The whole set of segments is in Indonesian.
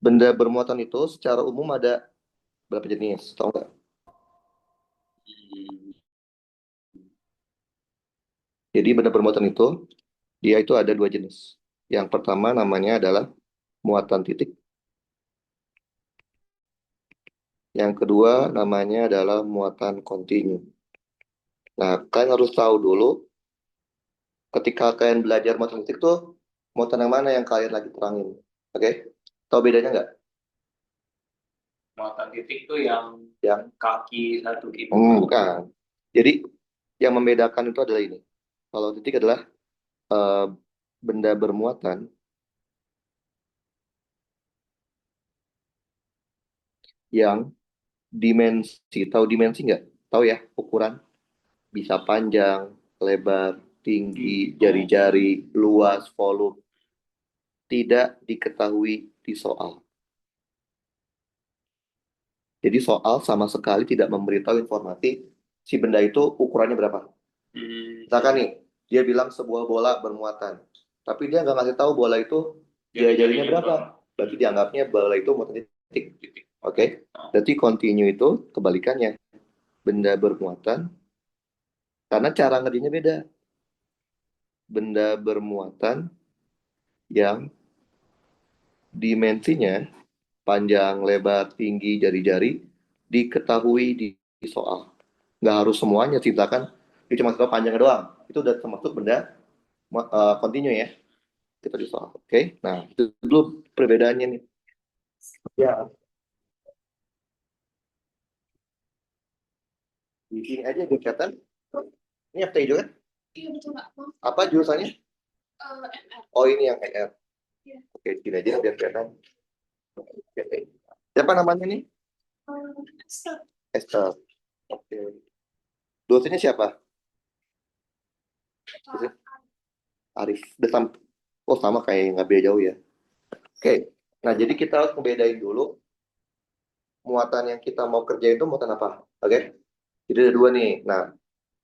Benda bermuatan itu secara umum ada berapa jenis? Tahu nggak? Jadi benda bermuatan itu, dia itu ada dua jenis. Yang pertama namanya adalah muatan titik. Yang kedua namanya adalah muatan kontinu. Nah, kalian harus tahu dulu ketika kalian belajar muatan titik tuh, muatan yang mana yang kalian lagi terangin. Oke? Tahu bedanya nggak? Muatan titik tuh yang Yang kaki satu gitu. bukan. Jadi yang membedakan itu adalah ini. Kalau titik adalah eh, benda bermuatan yang dimensi, tahu dimensi nggak? Tahu ya, ukuran bisa panjang, lebar, tinggi, jari-jari, luas, volume, tidak diketahui di soal. Jadi soal sama sekali tidak memberitahu informasi si benda itu ukurannya berapa. Misalkan nih, dia bilang sebuah bola bermuatan, tapi dia nggak ngasih tahu bola itu jari-jarinya berapa. Berarti dianggapnya bola itu muatan titik. Oke? Berarti continue itu kebalikannya. Benda bermuatan, karena cara ngertinya beda. Benda bermuatan yang dimensinya panjang, lebar, tinggi, jari-jari diketahui di soal. Nggak harus semuanya ciptakan, itu cuma soal panjangnya doang. Itu udah termasuk benda continue ya. Kita di soal. Oke, nah itu dulu perbedaannya nih. Ya, di sini aja gue catat. Ini FTI juga kan? Iya betul Pak. Apa jurusannya? Oh ini yang ER. Iya. Oke, gini aja biar kelihatan. Oke. Siapa namanya nih? Esther. Esther. Oke. Dosennya siapa? Dosen Arif. Udah sama, oh sama kayak nggak beda jauh ya. Oke. Nah jadi kita harus membedain dulu muatan yang kita mau kerjain itu muatan apa. Oke. Jadi ada dua nih. Nah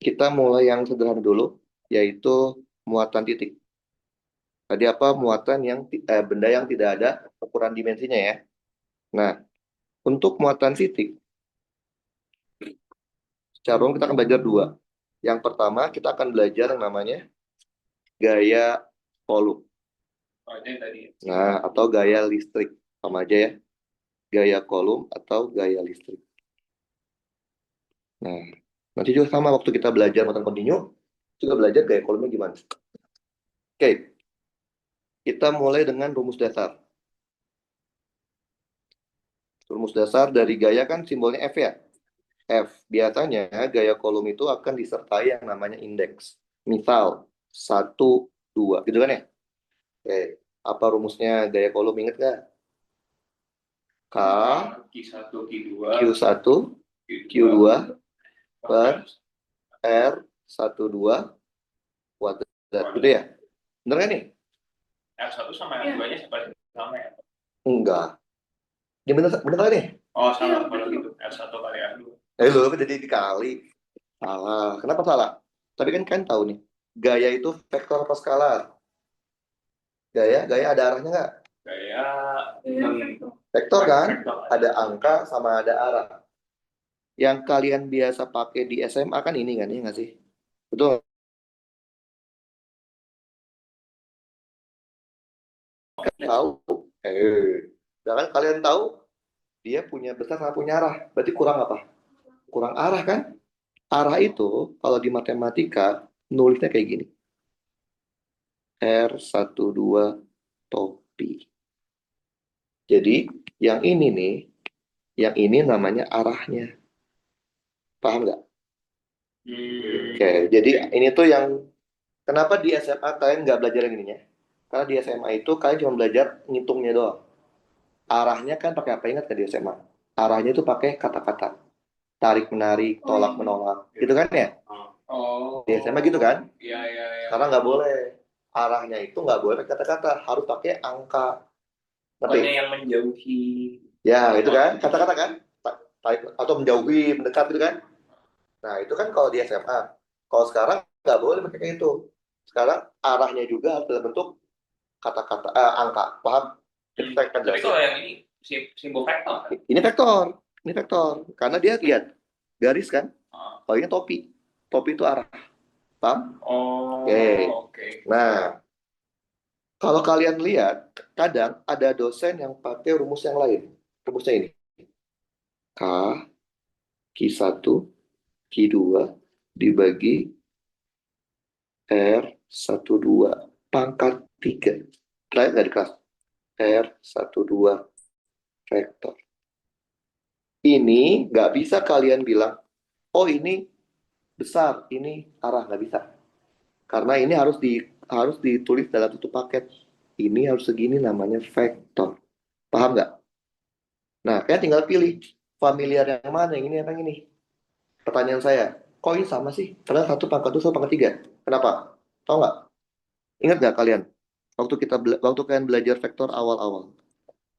kita mulai yang sederhana dulu, yaitu muatan titik. Tadi apa? Muatan yang benda yang tidak ada ukuran dimensinya ya. Nah, untuk muatan titik, secara umum kita akan belajar dua. Yang pertama, kita akan belajar yang namanya gaya volume. Oh, ini tadi. Nah, atau gaya listrik. Sama aja ya. Gaya kolom atau gaya listrik. Nah, nanti juga sama waktu kita belajar muatan kontinu, juga belajar gaya kolomnya gimana. Oke, kita mulai dengan rumus dasar. Rumus dasar dari gaya kan simbolnya F ya. F. Biasanya gaya kolom itu akan disertai yang namanya indeks. Misal, satu 2 gitu kan ya? Oke. Apa rumusnya gaya kolom, inget nggak? K, Q1, Q2, Q1, Q2 per R 12 kuadrat. Gitu ya? Bener kan nih? R1 sama R2-nya sama ya? Enggak. Ini bener, bener kan nih? Oh, sama kalau gitu. R1 kali R2. Lu jadi dikali. Salah. Kenapa salah? Tapi kan kalian tahu nih. Gaya itu vektor apa skalar? Gaya ada arahnya nggak? Kayak Vektor kan? vektor. Ada angka sama ada arah. Yang kalian biasa pakai di SMA kan ini kan, ya nggak sih? Betul. Tahu? Jangan kalian tahu dia punya besar sama punya arah. Berarti kurang apa? Kurang arah kan? Arah itu kalau di matematika nulisnya kayak gini. R12 topi. Jadi yang ini nih, yang ini namanya arahnya. Paham nggak? Oke, jadi ini tuh yang kenapa di SMA kalian nggak belajar yang ininya? Karena di SMA itu kalian cuma belajar ngitungnya doang. Arahnya kan pakai apa? Ingat kan di SMA? Arahnya itu pakai kata-kata. Tarik menarik, tolak menolak. Gitu kan ya? Oh. Di SMA gitu kan? Iya, iya, iya. Karena nggak boleh. Arahnya itu nggak boleh pakai kata-kata. Harus pakai angka. Ngerti? Pokoknya yang menjauhi. Ya, itu kan? Kata-kata kan? Tarik, atau menjauhi, mendekat gitu kan? Nah, itu kan kalau di SMA. Kalau sekarang nggak boleh pakai kayak itu. Sekarang arahnya juga harus dalam bentuk kata-kata angka. Paham? Kita akan Tapi jelasin. kalau yang ini simbol vektor. Ini vektor. Karena dia lihat garis kan. Kalau ini topi. Topi itu arah. Paham? Oke. Nah, kalau kalian lihat, kadang ada dosen yang pakai rumus yang lain. Rumusnya ini. K, Q1, Q2 dibagi R12 pangkat 3. Kalian nggak di kelas? R12 vektor. Ini nggak bisa kalian bilang, oh ini besar, ini arah, nggak bisa. Karena ini harus ditulis dalam satu paket. Ini harus segini, namanya vektor. Paham nggak? Nah, kalian tinggal pilih familiar yang mana, yang ini apa yang ini. Pertanyaan saya, kok ini sama sih? Karena satu pangkat 2, satu pangkat 3. Kenapa? Tahu nggak? Ingat nggak kalian? Waktu kalian belajar vektor awal-awal.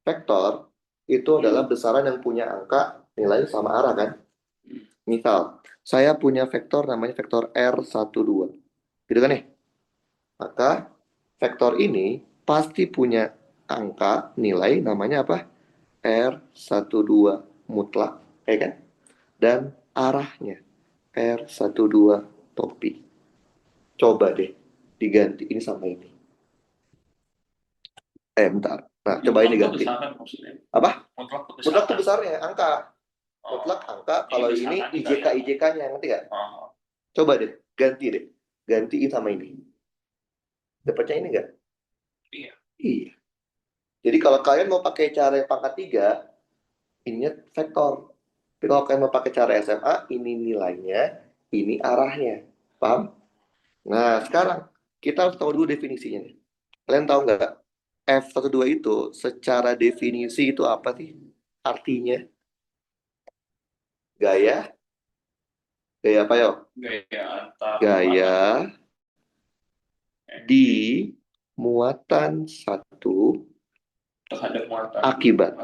Vektor itu adalah besaran yang punya angka nilai sama arah kan? Misal, saya punya vektor namanya vektor R12. Gitu kan nih? Maka vektor ini pasti punya angka nilai namanya apa? R12 mutlak, ya kan? Dan arahnya R12 topi. Coba deh diganti ini sama ini. Bentar. Nah, coba ini ganti. Apa? Mutlak itu besarnya, angka. Mutlak angka, kalau ini IJK-IJK-nya, ngerti nggak? Coba deh, ganti deh. Gantiin sama ini. Dapatnya ini nggak? Iya. Jadi kalau kalian mau pakai cara pangkat 3, ininya vektor. Tapi kalau kalian mau pakai cara SMA, ini nilainya, ini arahnya. Paham? Nah, sekarang kita harus tahu dulu definisinya. Kalian tahu nggak? F12 itu secara definisi itu apa sih? Artinya? Gaya apa ya? Gaya di muatan 1 terhadap akibat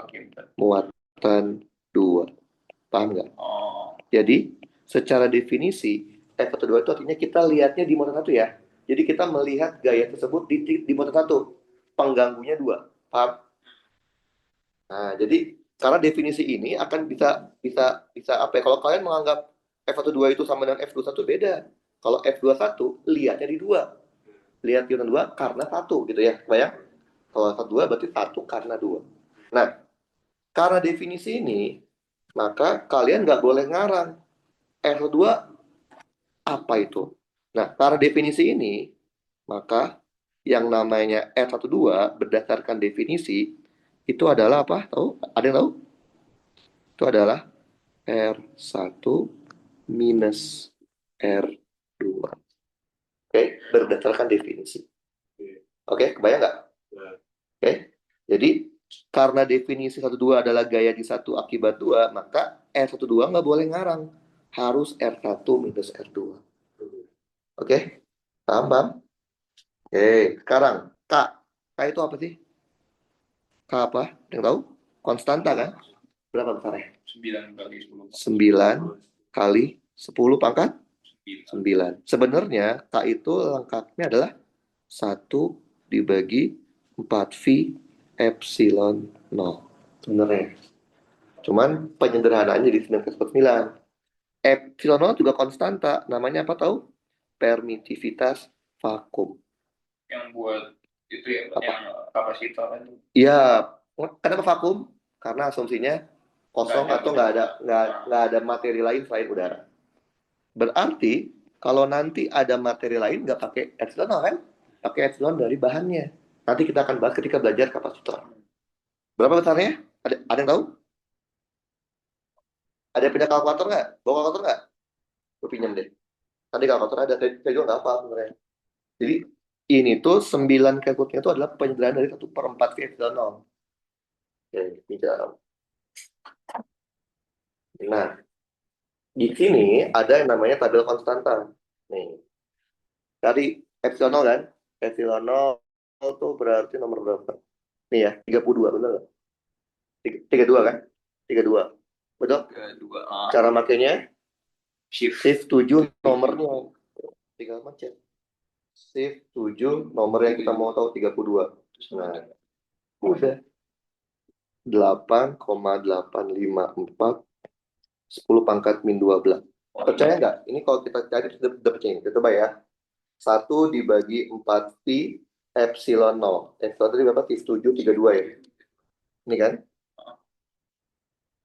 muatan 2. Paham nggak? Jadi, secara definisi, F12 itu artinya kita lihatnya di muatan 1 ya. Jadi kita melihat gaya tersebut di muatan 1. Pengganggunya 2. Paham? Nah, jadi karena definisi ini akan bisa apa ya? Kalau kalian menganggap F12 itu sama dengan F21 beda. Kalau F21 lihatnya di 2. Lihat di 2 karena 1 gitu ya. Bayang? Kalau F2 berarti 1 karena 2. Nah, karena definisi ini, maka kalian nggak boleh ngarang. F2 apa itu? Nah, karena definisi ini, maka yang namanya R12 berdasarkan definisi itu adalah apa? Tahu? Ada yang tahu? Itu adalah R1 minus R2. Oke, berdasarkan definisi. Oke, kebayang nggak? Oke, jadi karena definisi 12 adalah gaya di 1 akibat 2, maka R12 nggak boleh ngarang. Harus R1 minus R2. Oke, paham? Oke, sekarang K. K itu apa sih? K apa? Yang tahu? Konstanta kan? Berapa besarnya? 9 kali 10. 9 kali 10 pangkat 9. Sebenarnya K itu lengkapnya adalah 1 dibagi 4V epsilon 0. Sebenarnya. Cuman penyederhanaannya di 9 Epsilon 0 juga konstanta. Namanya apa tahu? Permitivitas vakum. Yang buat itu ya, apa? Yang kapasitor kan? Iya. Kenapa vakum? Karena asumsinya kosong atau nggak ada materi lain selain udara. Berarti kalau nanti ada materi lain nggak pakai epsilon kan? Pakai epsilon dari bahannya. Nanti kita akan bahas ketika belajar kapasitor. Berapa besarnya? Ada yang tahu? Ada yang punya kalkulator nggak? Bawa kalkulator nggak? Gue pinjam deh. Tadi kalkulator ada, saya juga nggak apa sebenarnya. Jadi ini tuh 9 kalkulatornya itu adalah penjelasan dari 1/4 epsilon 0. Oke, pinjam. Nah, di sini ada yang namanya tabel konstanta. Nih, dari epsilon 0 kan? Epsilon 0 itu berarti nomor berapa? Nih ya, 32, benar nggak? 32 kan? 32. Betul? 32. Cara makainya? Shift 7 nomornya. Tinggal macet. Shift 7 nomor yang kita mau tahu 32. Nah, udah. 8,854 10 pangkat min 12. Percaya nggak? Ini kalau kita cari dapetnya ini. Kita coba ya. 1 dibagi 4 pi epsilon 0. Epsilon tadi berapa? Pi 732 ya. Ini kan?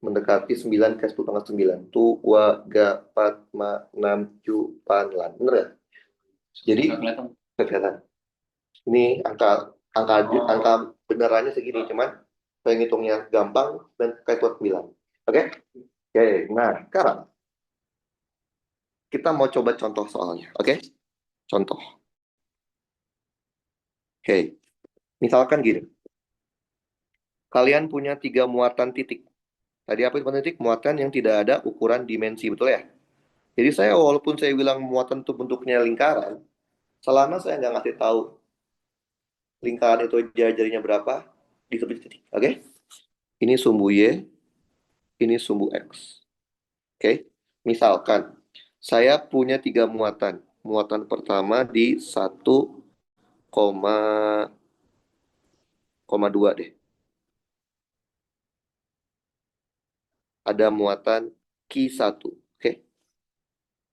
Mendekati 9 ke 10 pangkat 9. 2, 3, 4, 5, 6, 7, 8. Bener ya? Jadi, kelihatan. Ini angka benerannya segini. Cuman penghitungnya gampang dan kayak buat 9. Oke? Oke, nah sekarang kita mau coba contoh soalnya. Oke? Contoh. Oke, misalkan gini. Kalian punya 3 muatan titik. Tadi apa itu titik? Muatan yang tidak ada ukuran dimensi, betul ya? Jadi saya walaupun saya bilang muatan itu bentuknya lingkaran, selama saya nggak ngasih tahu lingkaran itu jari-jarinya berapa, disebut titik. Oke? Ini sumbu Y, ini sumbu X. Oke? Misalkan, saya punya 3 muatan. Muatan pertama di 1,2 deh. Ada muatan Q1. Oke?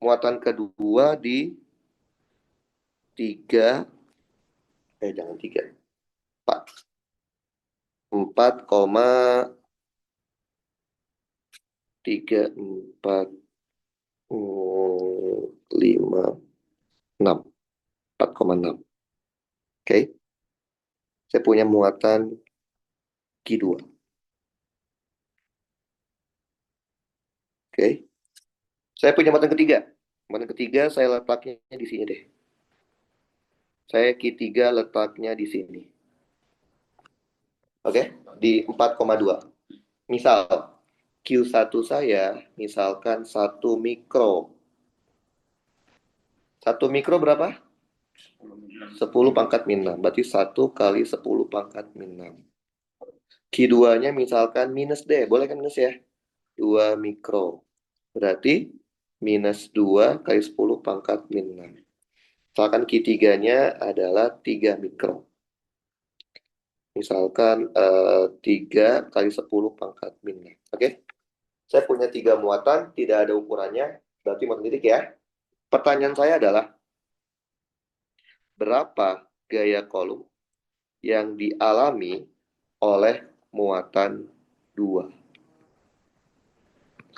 Muatan kedua di 3, jangan 3. 4,6. Oke. Saya punya muatan Q2. Oke. Saya punya muatan ketiga. Muatan ketiga saya letaknya di sini deh. Saya Q3 letaknya di sini. Oke. Di 4,2. Misal, Q1 saya misalkan 1 mikro. 1 mikro berapa? 10 pangkat min 6. Berarti 1 kali 10 pangkat min 6. Q2-nya misalkan minus D. Boleh kan minus ya? 2 mikro. Berarti minus 2 kali 10 pangkat min 6. Misalkan Q3-nya adalah 3 mikro. Misalkan 3 kali 10 pangkat min 6. Oke? Saya punya 3 muatan, tidak ada ukurannya. Berarti muatan titik ya. Pertanyaan saya adalah, berapa gaya kolom yang dialami oleh muatan 2?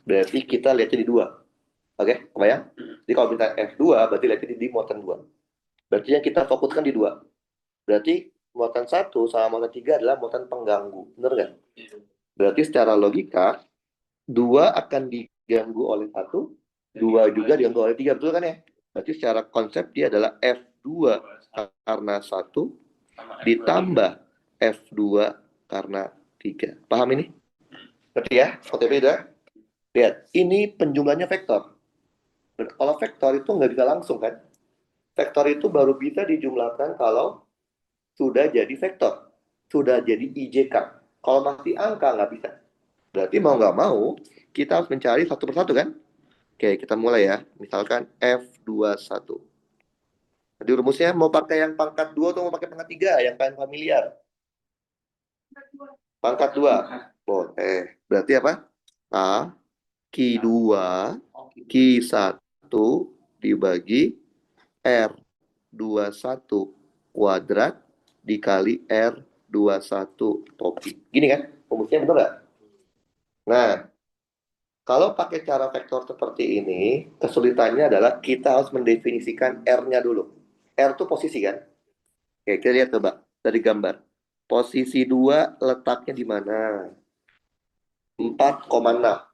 Berarti kita lihatnya di 2. Oke, kebayang? Jadi kalau kita F2, berarti lihatnya di muatan 2. Berarti yang kita fokuskan di 2. Berarti muatan 1 sama muatan 3 adalah muatan pengganggu. Benar nggak? Berarti secara logika, 2 akan diganggu oleh 1, 2 juga diganggu oleh 3. Betul kan ya? Berarti secara konsep dia adalah F2 karena 1 ditambah F2 karena 3. Paham ini? Berarti ya, OTP udah? Lihat, ini penjumlahnya vektor. Kalau vektor itu nggak bisa langsung kan? Vektor itu baru bisa dijumlahkan kalau sudah jadi vektor. Sudah jadi IJK. Kalau masih angka nggak bisa. Berarti mau nggak mau, kita harus mencari satu persatu kan? Oke, kita mulai ya. Misalkan F21. Jadi rumusnya mau pakai yang pangkat 2 atau mau pakai pangkat 3? Yang paling familiar. Pangkat 2. Boleh. Berarti apa? A, Q2, Q1 dibagi R21 kuadrat dikali R21 topi. Gini kan? Rumusnya betul nggak? Nah, kalau pakai cara vektor seperti ini, kesulitannya adalah kita harus mendefinisikan R-nya dulu. R itu posisi kan? Oke, kita lihat coba dari gambar. Posisi 2 letaknya di mana? 4,6.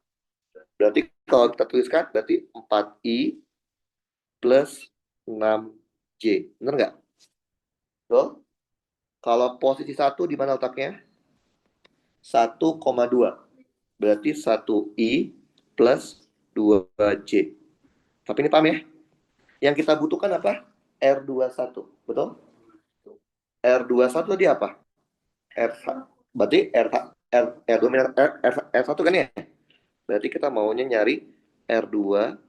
Berarti kalau kita tuliskan, berarti 4I plus 6J. Benar nggak? Betul? Kalau posisi 1 di mana letaknya? 1,2. Berarti 1I plus 2J. Tapi ini paham ya? Yang kita butuhkan apa? R21. Betul? R21 tadi apa? R, berarti R2 minus R1 kan ya? Berarti kita maunya nyari R2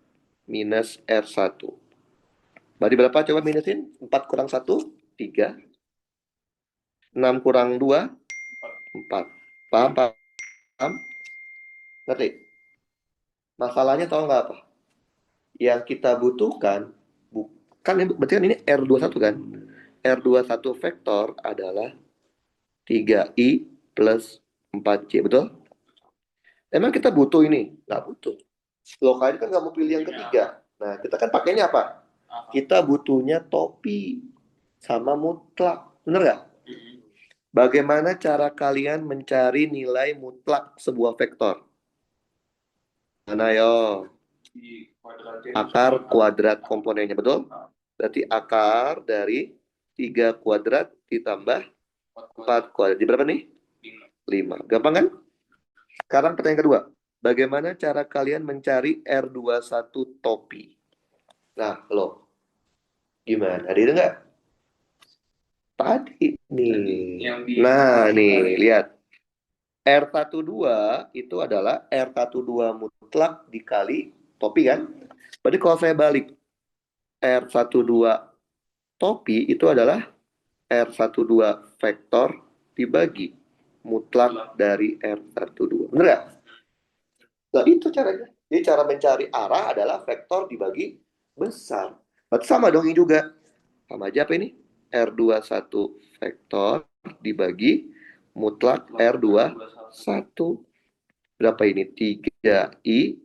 minus R1. Berarti berapa? Coba minusin. 4 kurang 1, 3. 6 kurang 2, 4. Paham, paham? Ngerti? Masalahnya tahu nggak apa? Yang kita butuhkan, kan berarti kan ini R21 kan? R21 vektor adalah 3I plus 4C, betul? Emang kita butuh ini? Nggak butuh. Loka ini kan nggak mau pilih yang ketiga. Nah, kita kan pakainya apa? Kita butuhnya topi sama mutlak. Bener nggak? Bagaimana cara kalian mencari nilai mutlak sebuah vektor? Mana yo? Akar kuadrat komponennya, betul? Berarti akar dari 3 kuadrat ditambah 4 kuadrat. Jadi berapa nih? 5. Gampang kan? Sekarang pertanyaan kedua. Bagaimana cara kalian mencari R21 topi? Nah, lo. Gimana? Ada itu nggak? Tadi nih. Nah, nih. Lihat. R12 itu adalah R12 mutlak dikali topi kan? Berarti kalau saya balik. R12 topi itu adalah R12 vektor dibagi mutlak dari R12. Bener nggak? Nah, itu caranya. Jadi cara mencari arah adalah vektor dibagi besar. Berarti sama dong ini juga. Sama aja apa ini? R21 vektor dibagi mutlak R21. Berapa ini? 3I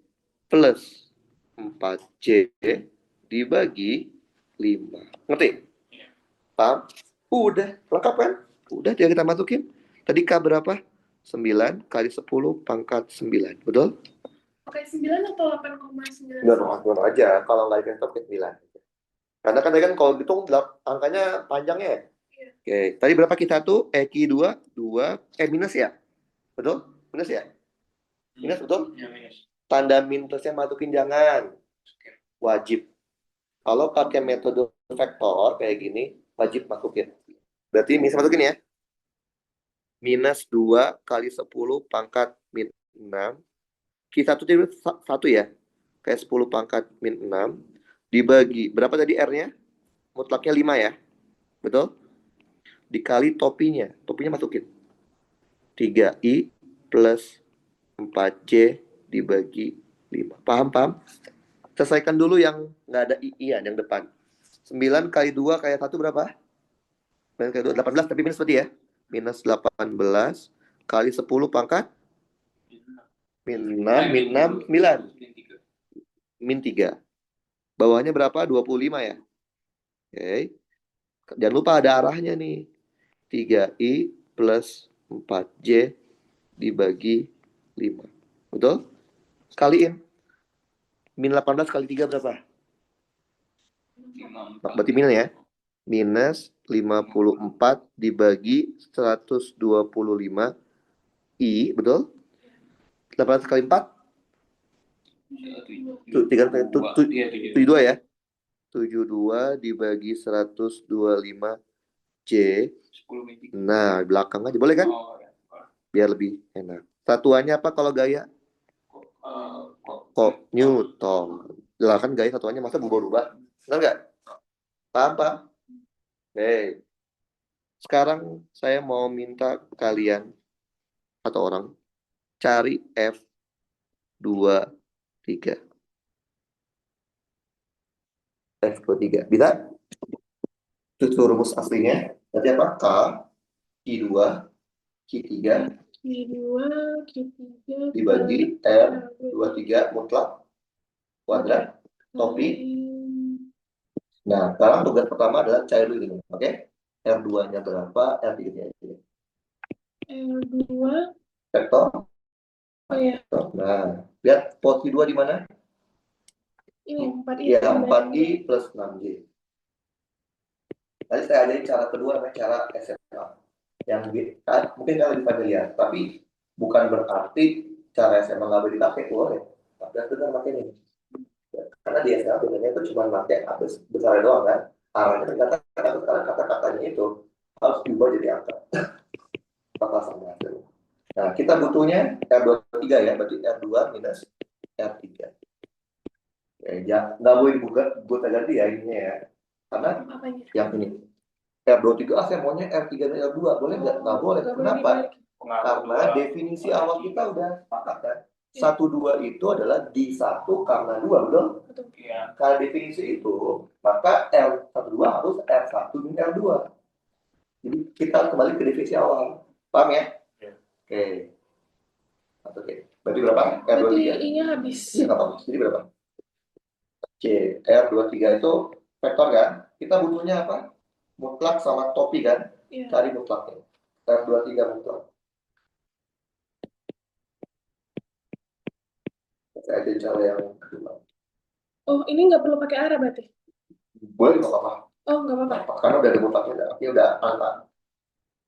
plus 4C dibagi 5. Ngerti? Paham? Udah. Lengkap kan? Udah, tinggal kita masukin. Tadi K berapa? 9 kali 10 pangkat 9. Betul? Pakai 9 atau 8,9? Enggak, dong aja. Kalau nggak dikasih pakai 9. Karena kan tadi kan kalau hitung angkanya panjangnya ya. Iya. Oke. Tadi berapa kita tuh? Q 2, minus ya? Betul? Minus ya? Minus, betul? Ya, minus. Tanda minusnya masukin jangan. Wajib. Kalau pakai metode vektor kayak gini, wajib masukin. Berarti minus masukin ya. Minus 2 kali 10 pangkat min 6. Q1 jadi 1 ya. Kayak 10 pangkat min 6. Dibagi, berapa tadi R-nya? Mutlaknya 5 ya. Betul? Dikali topinya. Topinya masukin. 3I plus 4C dibagi 5. Paham, paham? Selesaikan dulu yang nggak ada I-an yang depan. 9 kali 2 kayak 1 berapa? 9 kali 2, 18, tapi minus berarti ya. Minus 18 kali 10 pangkat min 6, min 6, 9. Min 3. Bawahnya berapa? 25 ya. Oke. Jangan lupa ada arahnya nih. 3I plus 4J dibagi 5. Betul? Kaliin. Min 18 kali 3 berapa? Berarti minus ya. Minus 54 dibagi 125 I, betul? 18 kali 4? 72 ya. 72 dibagi 125 C. Nah, belakang aja. Boleh kan? Biar lebih enak. Satuannya apa kalau gaya? Kok Newton. Lah kan gaya satuannya masa berubah-ubah? Benar nggak? Paham, paham? Oke. Sekarang saya mau minta kalian atau orang cari F23. F23. Bisa? Itu rumus aslinya. Nanti apa? K, Q2, Q3 Q2, Q3 dibagi R23 mutlak kuadrat topi. Nah, sekarang tugas pertama adalah cari dulu ini. Oke? R2-nya berapa? R3-nya R2 vektor. oh ya. Nah, lihat posisi 2 di mana? Ini 4I. Ya, 4I plus 6J. Tadi saya ajarin cara kedua, namanya cara SMA. Yang mungkin kalian lebih familiar, tapi bukan berarti cara SMA nggak boleh dipakai, boleh. Tapi itu kan makanya ini. Karena di SMA biasanya itu cuma pakai besar doang kan. Arahnya ternyata sekarang kata-katanya itu harus diubah jadi angka. Apa sama aja. Nah, kita butuhnya R23 ya, berarti R2 minus R3. Ya, nggak boleh dibuat ganti ya ininya ya. Karena yang ini R23, saya maunya R3 dan R2, boleh nggak? Nggak boleh. Kenapa? Karena definisi awal kita udah sepakat kan. 1, 2 itu adalah di 1 karena 2, betul? Iya. Karena definisi itu, maka R1, 2 harus R1 dan R2. Jadi kita kembali ke definisi awal. Paham ya? Iya. Oke. Oke. Berarti berapa? R23. Berarti I-nya habis. Iya, nggak apa-apa. Jadi berapa? C, R23 itu vektor kan? Kita butuhnya apa? Mutlak sama topi kan? Iya. Cari mutlaknya. R23 mutlak. Saya ada cara yang kedua. Oh, ini nggak perlu pakai arah berarti? Boleh nggak apa-apa. Oh, nggak apa-apa. Karena udah ada mutlaknya, artinya udah angka.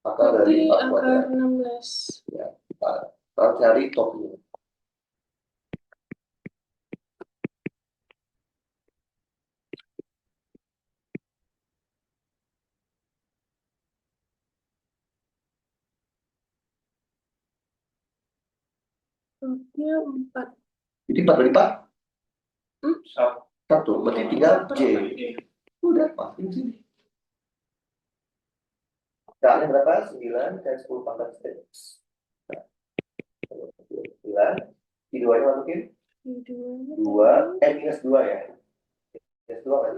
Maka Berarti dari 4 angka kuadrat. 16. Ya, kita cari topinya. Topnya 4. Jadi 4 dari 4? Hmm? 1. Berarti tinggal J. Iya. Udah, pasti di sini. Kali berapa? 9 dan 10 pangkat 9. Di 2-nya masukin? 2. Minus 2 ya? Minus 2 kan?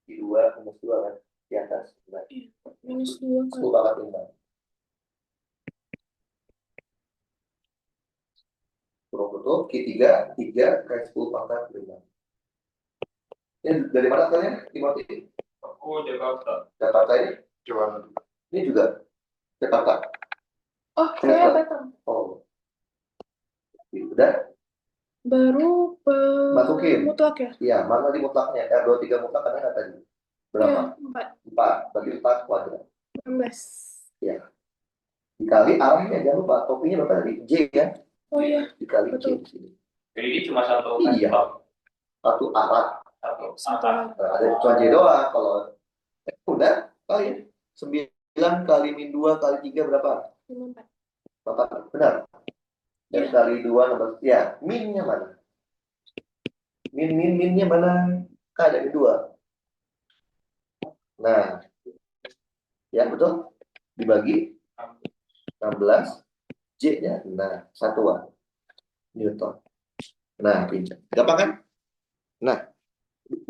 Di 2, minus 2 kan? Di atas. Nah, Minus 2 10 pangkat 5. Kurang tutup, Q3, 3 kali 10 pangkat 5. Ini dari mana asalnya? Timothy? Aku Jakarta. Jakarta ini? Jawa. Ini juga Jakarta. Oh, saya Batam. Oh. Udah? Baru Masukin. mutlak ya? Iya, mana di mutlaknya? R23 mutlak ada nggak tadi? Berapa? Iya, 4. 4. Berarti 4 kuadrat. 16. Ya. Dikali arahnya, jangan lupa. Topinya berapa tadi? J kan? Oh iya, Dikali betul. J di sini. Jadi ini cuma satu Iya. Satu arah. satu Satu. Ada cuma J doang. Kalau udah, kali 9 kali min 2 kali 3 berapa? 54. Berapa? Benar. Dan Iya. kali 2 nambah. Ya, minnya mana? Minnya mana? Kan ada kedua. Nah, ya betul. Dibagi 16, J-nya, nah, satuan Newton. Nah, gampang kan? Nah,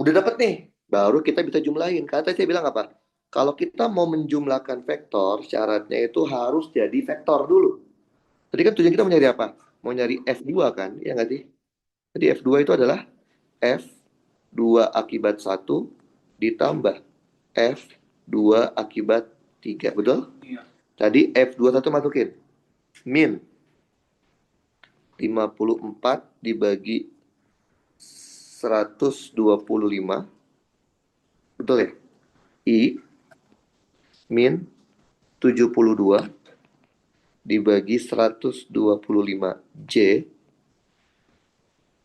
udah dapet nih. Baru kita bisa jumlahin. Kata saya bilang apa? Kalau kita mau menjumlahkan vektor, syaratnya itu harus jadi vektor dulu. Tadi kan tujuan kita mau nyari apa? Mau nyari F2 kan? Ya nggak sih? Jadi F2 itu adalah F2 akibat 1 ditambah F2 akibat 3. Betul? Iya. Tadi F21 masukin. Min 54 dibagi 125. Betul ya? I min 72 dibagi 125 J.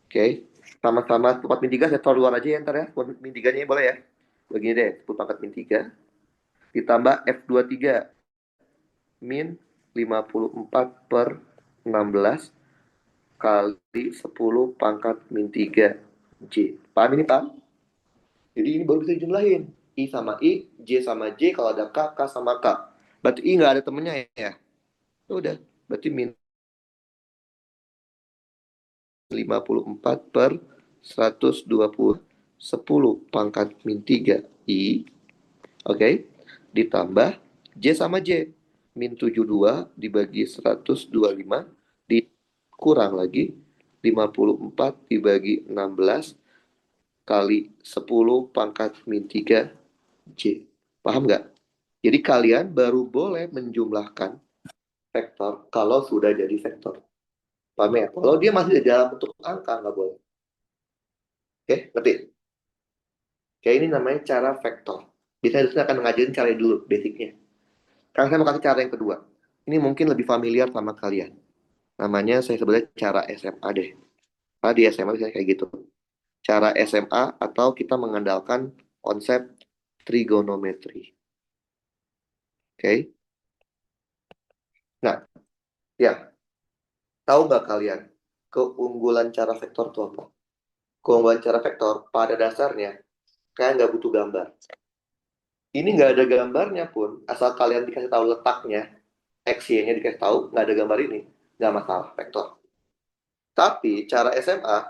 Oke. Sama-sama 4 min 3 saya taruh luar aja ya ntar ya. 4 min 3 nya boleh ya. Begini deh, 10 pangkat min 3. Ditambah F23 min 54 per 16 kali 10 pangkat min 3 J. Paham ini, Pak? Jadi ini baru bisa dijumlahin. I sama I, J sama J, kalau ada K, K sama K. Berarti I nggak ada temennya ya? Udah, berarti min 54 per 120, 10 pangkat min 3 I, oke, ditambah J sama J, min 72 dibagi 125, dikurang lagi, 54 dibagi 16, kali 10 pangkat min 3 J. Paham nggak? Jadi kalian baru boleh menjumlahkan vektor kalau sudah jadi vektor. Paham ya? Kalau dia masih di dalam bentuk angka, nggak boleh. Oke, ngerti? Oke, ini namanya cara vektor. Biasanya saya akan ngajarin cara dulu, basicnya. Sekarang saya mau kasih cara yang kedua. Ini mungkin lebih familiar sama kalian. Namanya saya sebutnya cara SMA deh. Karena di SMA biasanya kayak gitu. Cara SMA atau kita mengandalkan konsep trigonometri. Oke. Nah, ya. Tahu nggak kalian keunggulan cara vektor itu apa? Keunggulan cara vektor pada dasarnya kalian nggak butuh gambar. Ini nggak ada gambarnya pun, asal kalian dikasih tahu letaknya, X-Y-nya dikasih tahu, nggak ada gambar ini, nggak masalah, vektor. Tapi cara SMA,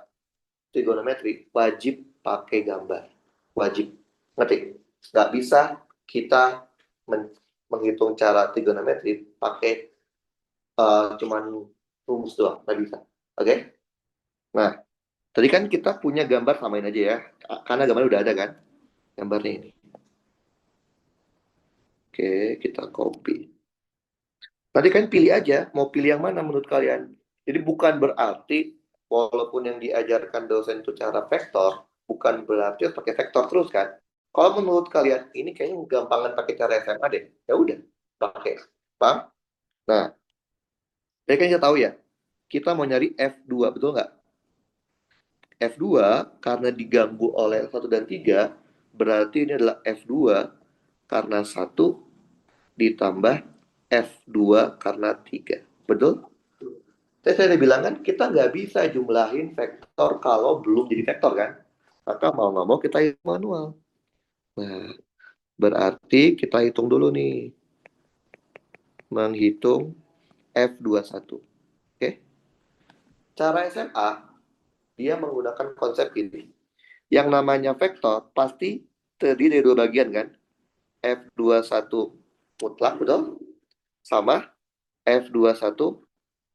trigonometri, wajib pakai gambar. Wajib. Ngerti? Nggak bisa kita menghitung cara trigonometri pakai cuman rumus doang. Nggak bisa. Oke? Nah, tadi kan kita punya gambar, samain aja ya. Karena gambarnya udah ada kan? Gambarnya ini. Oke, kita copy. Tadi kan pilih aja, mau pilih yang mana menurut kalian. Jadi bukan berarti, walaupun yang diajarkan dosen itu cara vektor, bukan berarti harus pakai vektor terus kan. Kalau menurut kalian, ini kayaknya gampangan pakai cara SMA deh. Ya udah, pakai. Paham? Nah, jadi kan kita tahu ya, kita mau nyari F2, betul nggak? F2 karena diganggu oleh 1 dan 3, berarti ini adalah F2 karena 1 ditambah F2 karena 3. Betul? Tadi saya bilang kan, kita nggak bisa jumlahin vektor kalau belum jadi vektor kan. Maka mau nggak mau kita hitung manual. Nah, berarti kita hitung dulu nih. Menghitung F21. Oke? Cara SMA, dia menggunakan konsep ini. Yang namanya vektor pasti terdiri dari 2 bagian kan. F21 mutlak, betul? Sama F21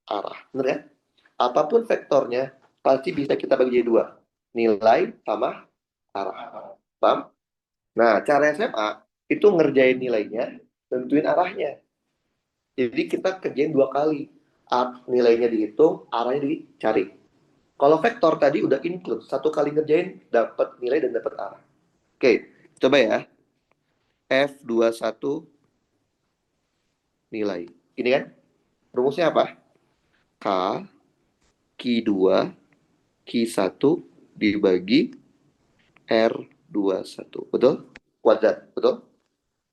arah. Benar ya? Apapun vektornya, pasti bisa kita bagi jadi 2. Nilai sama arah. Paham? Nah, cara SMA itu ngerjain nilainya, tentuin arahnya. Jadi kita kerjain 2 kali. Nilainya dihitung, arahnya dicari. Kalau vektor tadi udah include, 1 kali ngerjain, dapat nilai dan dapat arah. Oke, coba ya. F21 nilai. Ini kan rumusnya apa? K, Q2, Q1 dibagi R21. Betul? Kuadrat. Betul?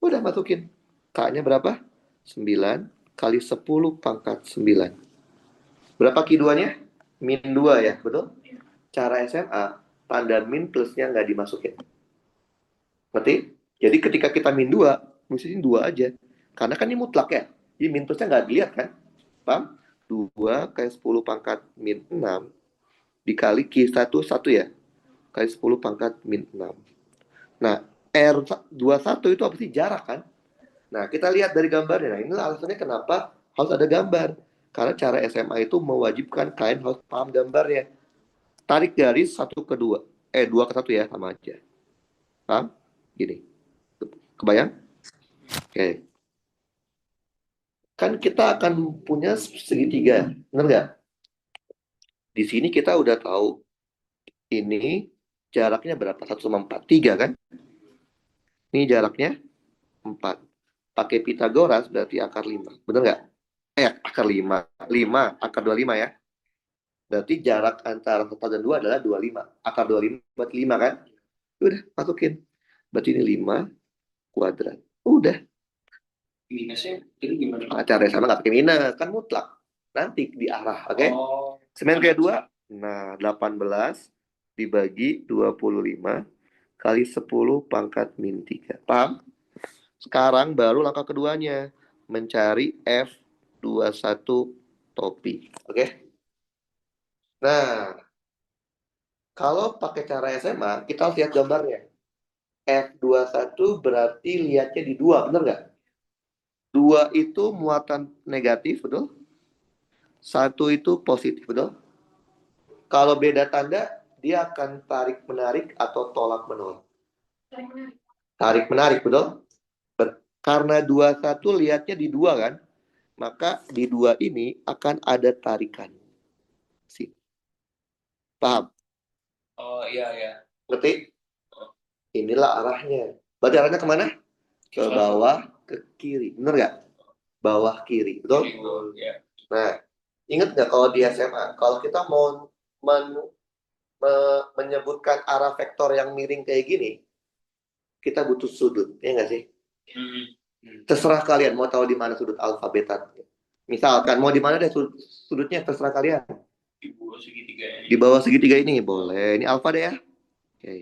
Udah masukin. K-nya berapa? 9 kali 10 pangkat 9. Berapa Q2-nya? Min 2 ya. Betul? Cara SMA, tanda min plusnya nggak dimasukin. Ngerti? Jadi ketika kita min 2, mesti 2 aja. Karena kan ini mutlak ya. Jadi min plusnya nggak dilihat kan? Paham? 2 kali 10 pangkat min 6 dikali Q1 1 ya. Kali 10 pangkat min 6. Nah, R21 itu apa sih? Jarak kan? Nah, kita lihat dari gambarnya. Nah, inilah alasannya kenapa harus ada gambar. Karena cara SMA itu mewajibkan kalian harus paham gambarnya. Tarik garis 1 ke 2. 2 ke 1 ya, sama aja. Paham? Gini. Kebayang? Oke. Kan kita akan punya segitiga. Benar nggak? Di sini kita udah tahu. Ini jaraknya berapa? 1 sama 4. 3 kan? Ini jaraknya 4. Pakai Pitagoras berarti akar 5. Benar nggak? Akar 5. 5, akar 25 ya. Berarti jarak antara 1 dan 2 adalah 25. Akar 25 berarti 5 kan? Udah, masukin. Berarti ini 5 kuadrat. Udah. Minusnya itu gimana? Cara sama nggak pakai minus. Kan mutlak. Nanti di arah. Oke? Oh, Semen kedua. Nah, 18 dibagi 25 kali 10 pangkat min 3. Paham? Sekarang baru langkah keduanya. Mencari F21 topi. Oke? Nah, kalau pakai cara SMA, kita harus lihat gambarnya. F21 berarti lihatnya di 2, benar nggak? 2 itu muatan negatif, betul? 1 itu positif, betul? Kalau beda tanda, dia akan tarik-menarik atau tolak-menolak. Tarik-menarik, betul? Karena 21 lihatnya di 2 kan? Maka di 2 ini akan ada tarikan. Paham? oh iya ya. Ngerti? Inilah arahnya. Berarti arahnya kemana? Ke bawah, ke kiri. Benar nggak? Bawah kiri. Betul? Ya. Nah, ingat nggak kalau di SMA, kalau kita mau menyebutkan arah vektor yang miring kayak gini, kita butuh sudut. Ya nggak sih? Terserah kalian mau tahu di mana sudut alfa beta. Misalkan mau di mana deh sudutnya, terserah kalian. Di bawah segitiga ini. Di bawah segitiga ini boleh. Ini alfa deh ya. Oke.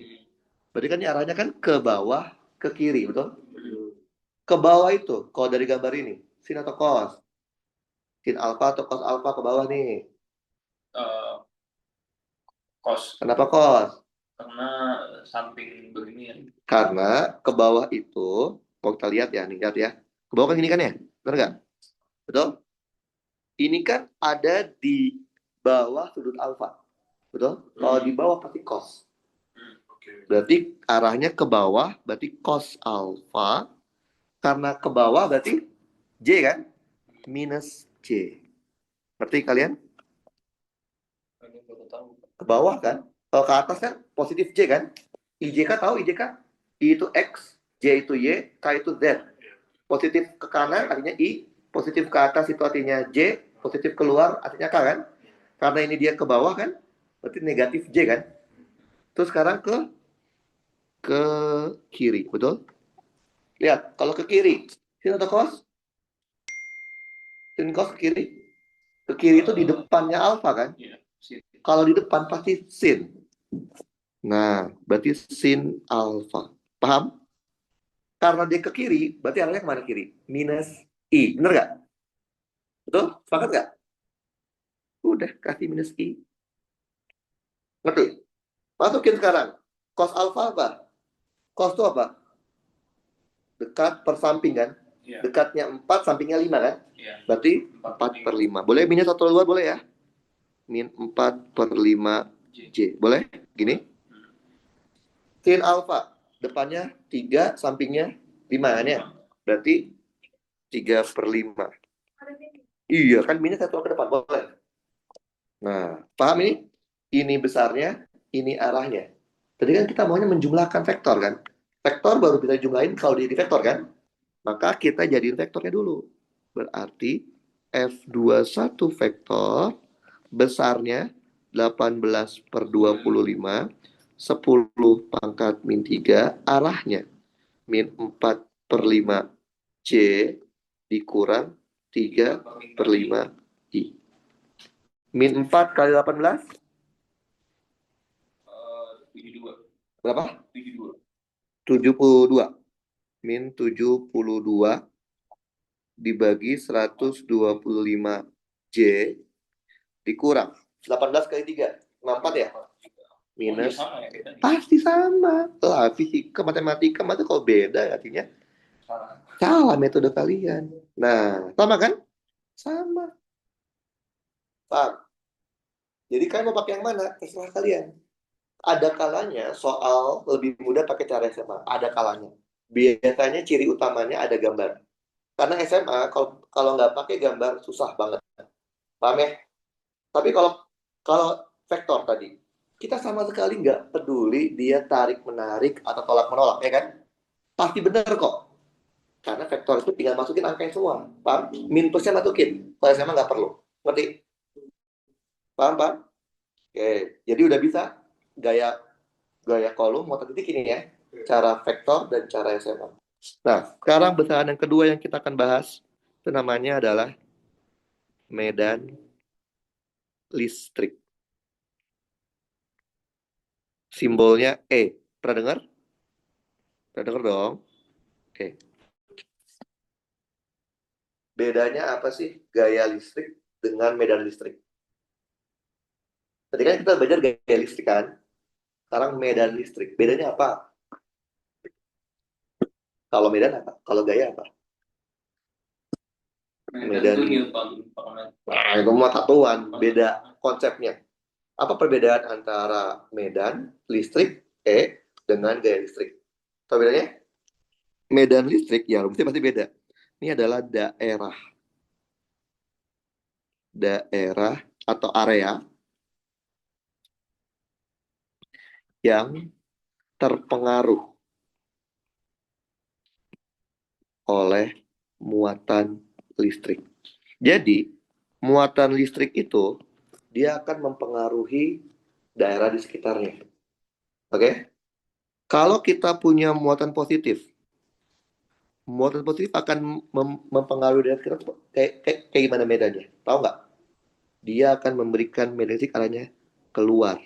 Berarti kan ini arahnya kan ke bawah, ke kiri, betul? Ke bawah itu, kalau dari gambar ini, sin atau cos? Sin alfa atau cos alfa ke bawah nih. Eh, Cos. Kenapa cos? Karena samping begini ya. Karena ke bawah itu, kalau kita lihat ya, nih lihat ya. Ke bawah kan gini kan ya? Benar nggak? Betul? Ini kan ada di bawah sudut alfa. Betul? Kalau di bawah pasti cos. Berarti arahnya ke bawah, berarti cos alfa. Karena ke bawah berarti J kan? Minus J. Ngerti kalian? Ini baru tahu. Ke bawah kan? Kalau ke atas kan positif J kan? IJK tahu IJK? I itu X, J itu Y, K itu Z. Positif ke kanan artinya I, positif ke atas itu artinya J, positif keluar artinya K kan? Karena ini dia ke bawah kan? Berarti negatif J kan? Terus sekarang ke kiri, betul? Lihat, kalau ke kiri, sin atau cos? Sin cos ke kiri. Ke kiri itu di depannya alfa kan? Iya, sin. Kalau di depan pasti sin. Nah, berarti sin alfa. Paham? Karena dia ke kiri, berarti arahnya kemana kiri? Minus I. Bener nggak? Betul? Sepakat nggak? Udah, kasih minus I. Ngerti? Masukin sekarang. Cos alfa apa? Cos itu apa? Dekat per samping kan? Iya. Dekatnya 4, sampingnya 5 kan? Iya. Berarti 4/5. Boleh minus atau luar boleh ya? Min 4/5 J. Boleh? Gini. Sin alfa. Depannya 3, sampingnya 5 kan ya? Berarti 3/5. Iya kan minus satu ke depan. Boleh. Nah, paham ini? Ini besarnya, ini arahnya. Tadi kan kita maunya menjumlahkan vektor kan? Vektor baru bisa jumlahin kalau jadi vektor kan? Maka kita jadiin vektornya dulu. Berarti F21 vektor besarnya 18/25, 10 pangkat min 3, arahnya min 4/5 J dikurang 3/5 I. Min 4 kali 18? 72. Berapa? 72. 72. Min 72 dibagi 125 J dikurang 18 kali 3. 64 ya? Minus. Oh, iya, sama ya, Pasti sama. Lah, fisika, matematika, mata kalau beda artinya salah. salah metode kalian. Nah, sama kan? Sama. Paham? Jadi kalian mau pakai yang mana? Terserah kalian. Ada kalanya soal lebih mudah pakai cara SMA. Ada kalanya. Biasanya ciri utamanya ada gambar. Karena SMA kalau nggak pakai gambar susah banget. Paham ya? Tapi kalau kalau vektor tadi, kita sama sekali nggak peduli dia tarik menarik atau tolak menolak, ya kan? Pasti benar kok. Karena vektor itu tinggal masukin angkanya semua. Paham? Min plusnya masukin. Kalau SMA nggak perlu. Ngerti? Paham, paham? Oke. Jadi udah bisa gaya kolom mau titik ini ya. Cara vektor dan cara SMA. Nah, sekarang besaran yang kedua yang kita akan bahas itu namanya adalah medan listrik. Simbolnya E. Pernah dengar? Pernah dengar dong? Oke. Bedanya apa sih gaya listrik dengan medan listrik? Tadi kan kita belajar gaya listrik kan? Sekarang medan listrik. Bedanya apa? Kalau medan apa? Kalau gaya apa? Medan. Itu Newton. Nah, itu mah satuan. Beda konsepnya. Apa perbedaan antara medan listrik E dengan gaya listrik? Tahu bedanya? Medan listrik ya rumusnya pasti beda. Ini adalah daerah. Daerah atau area yang terpengaruh oleh muatan listrik. Jadi, muatan listrik itu dia akan mempengaruhi daerah di sekitarnya. Oke? Kalau kita punya muatan positif akan mempengaruhi daerah sekitar kayak gimana medannya? Tahu nggak? Dia akan memberikan medan listrik arahnya keluar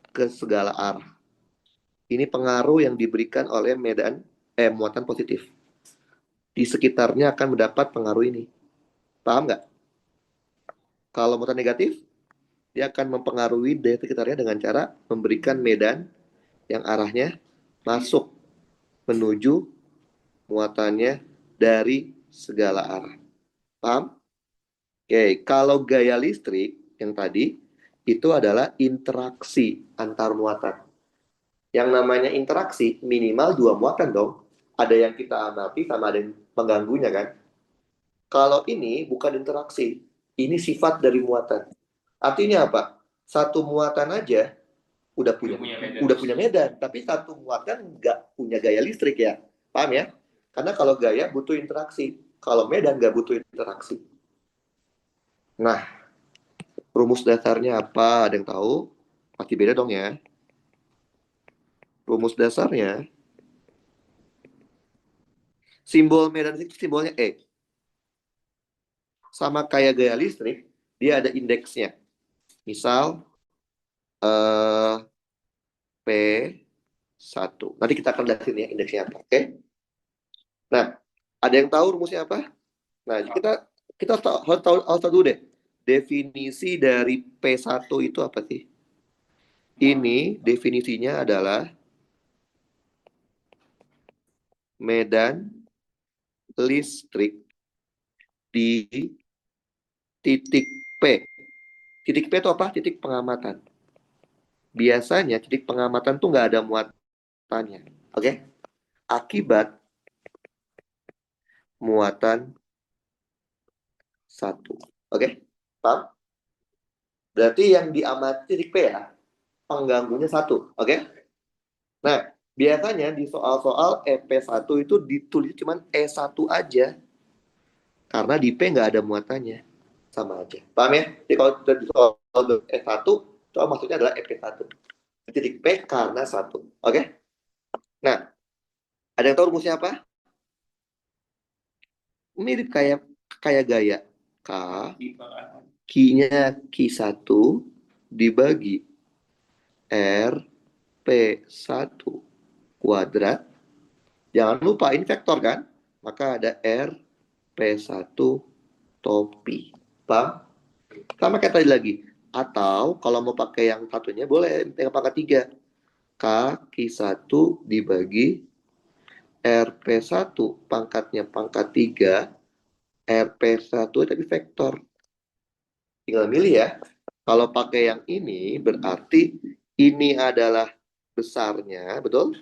ke segala arah. Ini pengaruh yang diberikan oleh muatan positif. di sekitarnya akan mendapat pengaruh ini. Paham nggak? Kalau muatan negatif, dia akan mempengaruhi daya sekitarnya dengan cara memberikan medan yang arahnya masuk menuju muatannya dari segala arah. Paham? Oke, kalau gaya listrik yang tadi itu adalah interaksi antar muatan. Yang namanya interaksi minimal dua muatan dong. Ada yang kita amati sama ada yang mengganggunya kan. Kalau ini bukan interaksi, ini sifat dari muatan. Artinya apa? Satu muatan aja udah punya medan, tapi satu muatan nggak punya gaya listrik ya. Paham ya? Karena kalau gaya butuh interaksi, kalau medan nggak butuh interaksi. Nah, rumus dasarnya apa? Ada yang tahu? Pasti beda dong ya. Rumus dasarnya, simbol medan listrik simbolnya E. Sama kayak gaya listrik, dia ada indeksnya. Misal, P1. Nanti kita akan lihat ya indeksnya apa, oke? Nah, ada yang tahu rumusnya apa? Nah, kita harus tahu dulu deh. Definisi dari P1 itu apa sih? Ini definisinya adalah medan listrik di titik P. Titik P itu apa? Titik pengamatan. Biasanya titik pengamatan tuh nggak ada muatannya. Oke? Akibat muatan 1. Oke? Paham? Berarti yang diamati titik P ya. Pengganggunya 1. Oke? Nah, biasanya di soal-soal EP1 itu ditulis cuman E1 aja. Karena di P nggak ada muatannya. Sama aja. Paham ya? Jadi kalau di soal E1, soal maksudnya adalah EP1. Titik P karena 1. Oke? Nah, ada yang tahu rumusnya apa? Mirip kayak gaya. K, Q-nya Q1 dibagi R P1 kuadrat. Jangan lupa ini vektor kan? Maka ada R P1 topi. Paham? Sama kayak tadi lagi. Atau kalau mau pakai yang satunya boleh yang pangkat 3. K Q1 dibagi RP1 pangkatnya pangkat 3. RP1 tapi vektor. Tinggal milih ya. Kalau pakai yang ini berarti ini adalah besarnya, betul?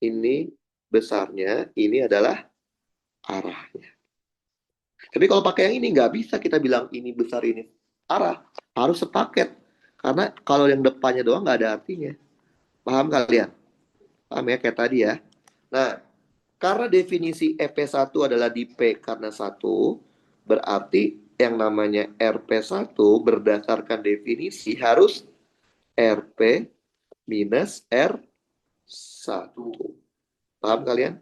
Ini besarnya, ini adalah arahnya. Tapi kalau pakai yang ini nggak bisa kita bilang ini besar ini arah, harus sepaket. Karena kalau yang depannya doang nggak ada artinya. Paham kalian? Paham ya kayak tadi ya. Nah, karena definisi EP1 adalah di P karena 1, berarti yang namanya RP1 berdasarkan definisi harus RP minus R1. Paham kalian?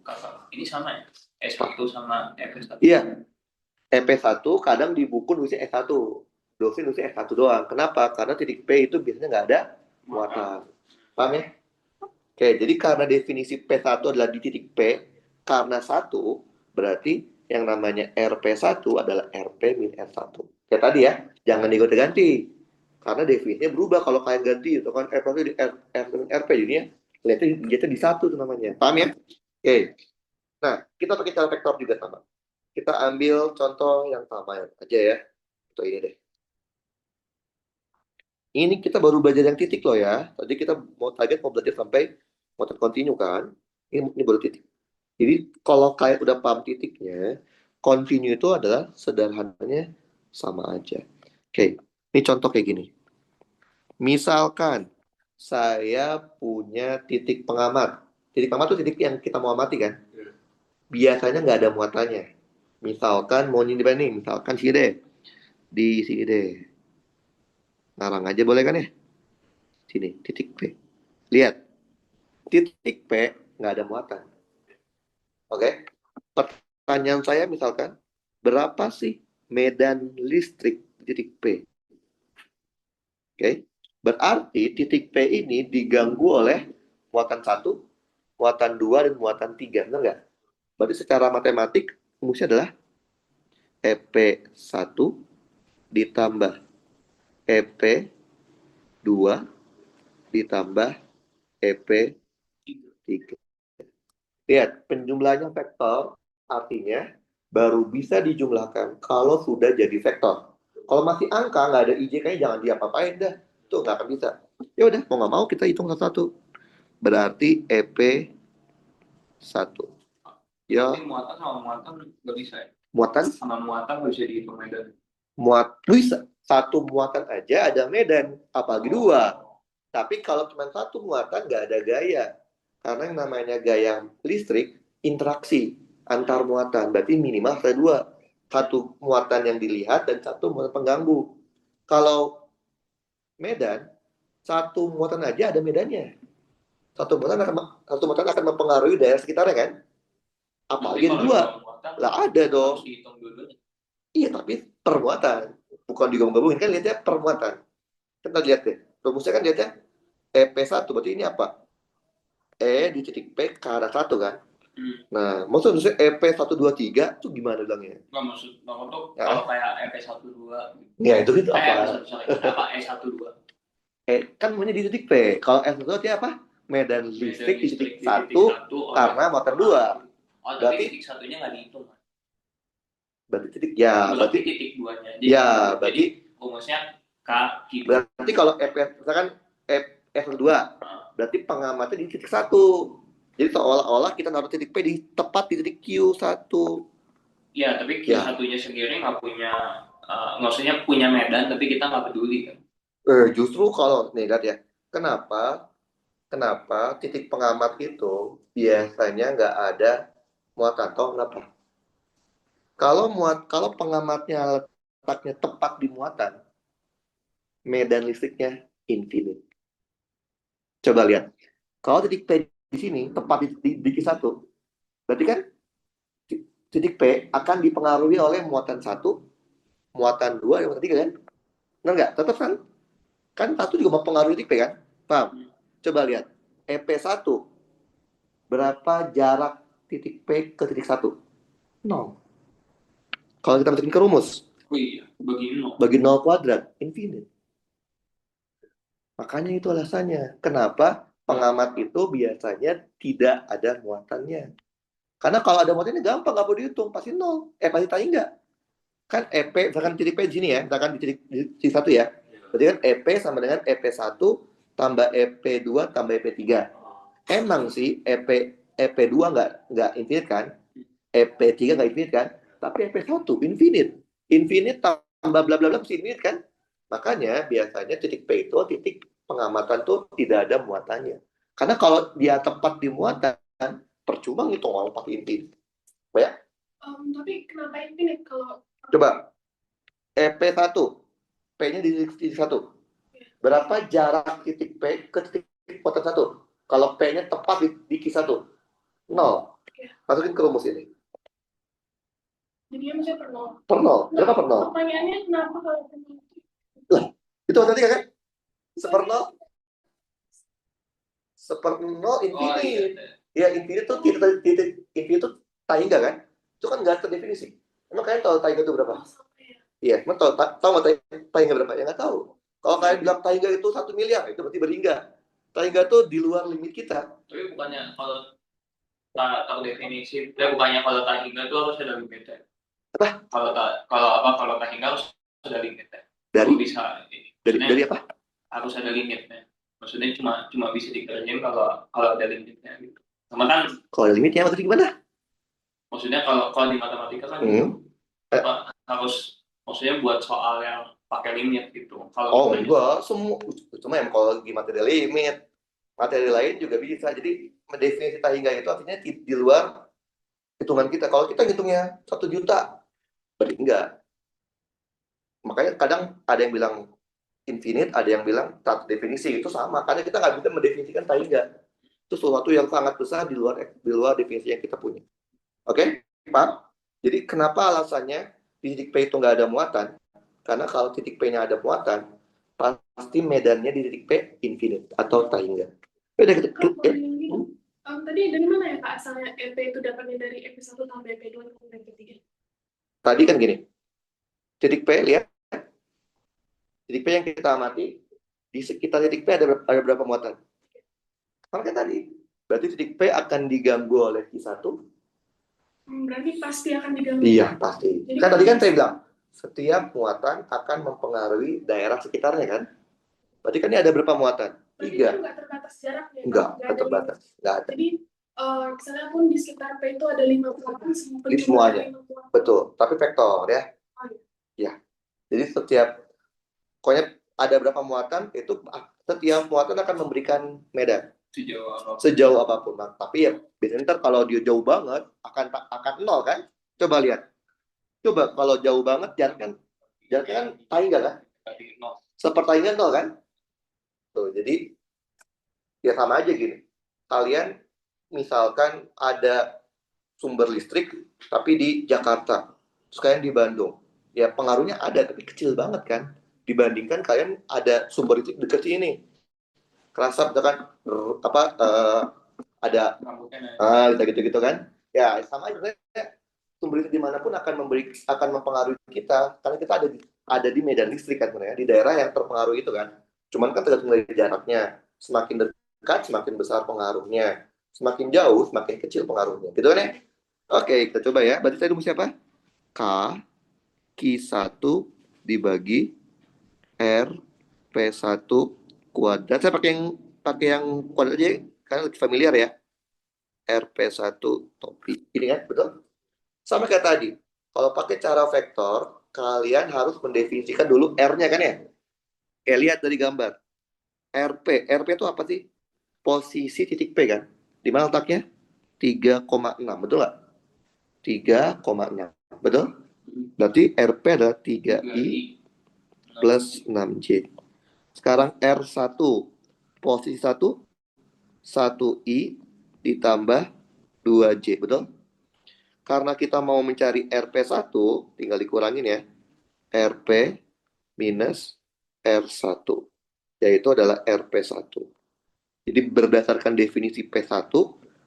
Ini sama ya? S1 sama EP1. Iya. EP1 kadang di buku nulisnya S1. Dosen nulisnya S1 doang. Kenapa? Karena titik P itu biasanya nggak ada muatan. Paham ya? Oke, jadi karena definisi P1 adalah di titik P, karena 1, berarti yang namanya RP1 adalah RP min R1. Kayak tadi ya, jangan diganti-ganti. Karena definisinya berubah kalau kalian ganti, itu kan R1 di R min RP, jadinya lihatnya di 1 itu namanya. Paham ya? Oke. Nah, kita pakai cara vektor juga sama. Kita ambil contoh yang sama aja ya. Contoh ini deh. Ini kita baru belajar yang titik loh ya. Tadi kita mau belajar sampai motor kontinu kan. Ini baru titik. Jadi kalau kalian udah paham titiknya, kontinu itu adalah sederhananya sama aja. Oke, ini contoh kayak gini. Misalkan saya punya titik pengamat. Titik pengamat itu titik yang kita mau amati kan. Biasanya nggak ada muatannya. Misalkan mau nih, misalkan sini deh. Di sini deh. Narang aja boleh kan ya? Sini, titik P. Lihat, titik P nggak ada muatan. Oke? Pertanyaan saya misalkan, berapa sih medan listrik di titik P? Oke? Berarti titik P ini diganggu oleh muatan 1, muatan 2, dan muatan 3. Benar nggak? Berarti secara matematik rumusnya adalah EP1 ditambah EP2 ditambah EP3. Lihat, penjumlahannya vektor artinya baru bisa dijumlahkan kalau sudah jadi vektor. Kalau masih angka, nggak ada IJ, kayaknya jangan diapa-apain dah. Itu nggak akan bisa. Ya udah, mau nggak mau kita hitung satu-satu. Berarti EP1. Ya, Tapi muatan sama muatan nggak bisa ya? muatan Sama muatan nggak bisa dihitung medan. bisa. Satu muatan aja ada medan, apalagi dua. Tapi kalau cuma satu muatan nggak ada gaya. Karena yang namanya gaya listrik, interaksi antar muatan. Berarti minimal ada dua. Satu muatan yang dilihat dan satu muatan pengganggu. Kalau medan, satu muatan aja ada medannya. Satu muatan akan mempengaruhi daerah sekitarnya kan? Apalagi ada dua. Lah ada dong. Iya, tapi per muatan. Bukan digabung-gabungin kan, lihatnya per muatan. Kita lihat deh. Rumusnya kan lihatnya EP1, berarti ini apa? E di titik P ke arah 1 kan? Nah, maksudnya EP123 itu gimana bilangnya? Nggak maksud tuh kalau kayak EP12 Ya, itu apa? apa E12? Kan namanya di titik P. Kalau S1 itu apa? Medan listrik di titik 1 karena motor 2. Oh, tapi titik satunya nggak dihitung. Berarti titik, ya, berarti titik 2-nya. Ya, berarti rumusnya K, Q. Berarti kalau misalkan F2, berarti pengamatnya di titik 1. Jadi seolah-olah kita naruh titik P tepat di titik Q1. Iya, tapi Q1-nya sendiri nggak punya, maksudnya punya medan, tapi kita nggak peduli kan. Justru kalau nih lihat ya, kenapa titik pengamat itu biasanya nggak ada muatan? Tahu kenapa? Kalau pengamatnya letaknya tepat di muatan, medan listriknya infinite. Coba lihat. Kalau titik P di sini tepat di Q1, berarti kan titik P akan dipengaruhi oleh muatan 1, muatan 2, dan muatan 3 kan? Benar nggak? Tetap kan? Kan 1 juga mempengaruhi titik P kan? Paham? Coba lihat. EP1, berapa jarak titik P ke titik 1? 0. Kalau kita masukin ke rumus, bagi 0 kuadrat, infinite. Makanya itu alasannya. Kenapa pengamat itu biasanya tidak ada muatannya. Karena kalau ada muatannya gampang, nggak perlu dihitung. Pasti 0. Pasti tanya enggak. Kan EP, misalkan titik P di sini ya. Misalkan di titik 1 ya. Berarti kan EP sama dengan EP1 tambah EP2 tambah EP3. Emang sih EP2 nggak infinite kan? EP3 nggak infinite kan? Tapi EP1 infinite. Infinite tambah bla bla bla mesti infinite kan? Makanya biasanya titik P itu titik pengamatan tuh tidak ada muatannya. Karena kalau dia tepat di muatan, percuma ngitung orang pakai infinite. Ya? Tapi kenapa infinite kalau Coba EP1, P-nya di titik 1. Berapa jarak titik P ke titik muatan 1? Kalau P-nya tepat di Q1, 0. Masukin ke rumus ini. Jadinya masih per 0. Per 0. Berapa per 0? Pertanyaannya kenapa kalau per 0? Lah, itu tadi kan? Seper 0. Seper 0 infinite. Ya, infinite tuh titik infinite tuh tangga kan? Itu kan nggak terdefinisi. Emang kalian tahu tangga itu berapa? Iya, emang tahu nggak tangga berapa? Ya nggak tahu. Kalau kalian bilang tangga itu 1 miliar, itu berarti berhingga. Tangga tuh di luar limit kita. Tapi bukannya kalau tahu definisi, bukannya kalau tangga itu harus ada limitnya. Apa? Kalau tangga harus ada limitnya. Dari bisa dari apa? Harus ada limitnya. Maksudnya cuma bisa dikerjain kalau ada limitnya gitu. Sama kan? Kalau ada limitnya maksudnya gimana? Maksudnya kalau di matematika kan harus, maksudnya buat soal yang pakai limit gitu. Enggak, semua cuma yang kalau di materi limit, materi lain juga bisa. Jadi mendefinisi tangga itu artinya di luar hitungan kita. Kalau kita hitungnya 1 juta, berarti enggak. Makanya kadang ada yang bilang infinite, ada yang bilang tak definisi, itu sama. Karena kita nggak bisa mendefinisikan tangga. Itu sesuatu yang sangat besar di luar definisi yang kita punya. Oke, Pak? Jadi kenapa alasannya di titik P itu nggak ada muatan? Karena kalau titik P-nya ada muatan, pasti medannya di titik P infinite atau tangga. Tadi tadi dari mana ya Kak asalnya EP itu dapatnya dari EP1 sampai EP2 sampai EP3? Tadi kan gini, titik P, lihat. Titik P yang kita amati, di sekitar titik P ada berapa muatan? Karena tadi, berarti titik P akan diganggu oleh Q1. Berarti pasti akan diganggu. Iya, pasti. Jadi, kan tadi kan saya bilang, setiap muatan akan mempengaruhi daerah sekitarnya kan? Berarti kan ini ada berapa muatan? 3. Itu nggak terbatas jaraknya? Enggak terbatas. Nggak ada. Jadi, misalnya pun di sekitar P itu ada 5 muatan, di semuanya. Betul, tapi vektor ya. Oh, iya. Ya. Jadi pokoknya ada berapa muatan, itu setiap muatan akan memberikan medan. Sejauh apapun. Nah, tapi ya biasanya ntar kalau dia jauh banget akan nol kan? Coba lihat. Coba kalau jauh banget jaraknya kan tangga kan? Sepertangga nol kan? Tuh, jadi ya sama aja gini. Kalian misalkan ada sumber listrik tapi di Jakarta, terus kalian di Bandung. Ya pengaruhnya ada tapi kecil banget kan? Dibandingkan kalian ada sumber listrik dekat sini. Kerasa misalkan ada gitu kan ya sama aja sumber listrik dimanapun akan mempengaruhi kita karena kita ada di medan listrik kan sebenarnya di daerah yang terpengaruh itu kan cuman kan tergantung dari jaraknya semakin dekat semakin besar pengaruhnya semakin jauh semakin kecil pengaruhnya gitu kan ya oke kita coba ya berarti tadi rumus siapa Q1 dibagi R P1 kuadrat. Saya pakai yang kuadrat aja karena lebih familiar ya. RP1 topi. Ini kan, betul? Sama kayak tadi. Kalau pakai cara vektor, kalian harus mendefinisikan dulu R-nya kan ya? Kayak lihat dari gambar. RP itu apa sih? Posisi titik P kan? Di mana letaknya? 3,6, betul nggak? 3,6, betul? Berarti RP adalah 3I plus 6J. Sekarang R1, posisi 1I ditambah 2J, betul? Karena kita mau mencari RP1, tinggal dikurangin ya. RP minus R1, yaitu adalah RP1. Jadi berdasarkan definisi P1,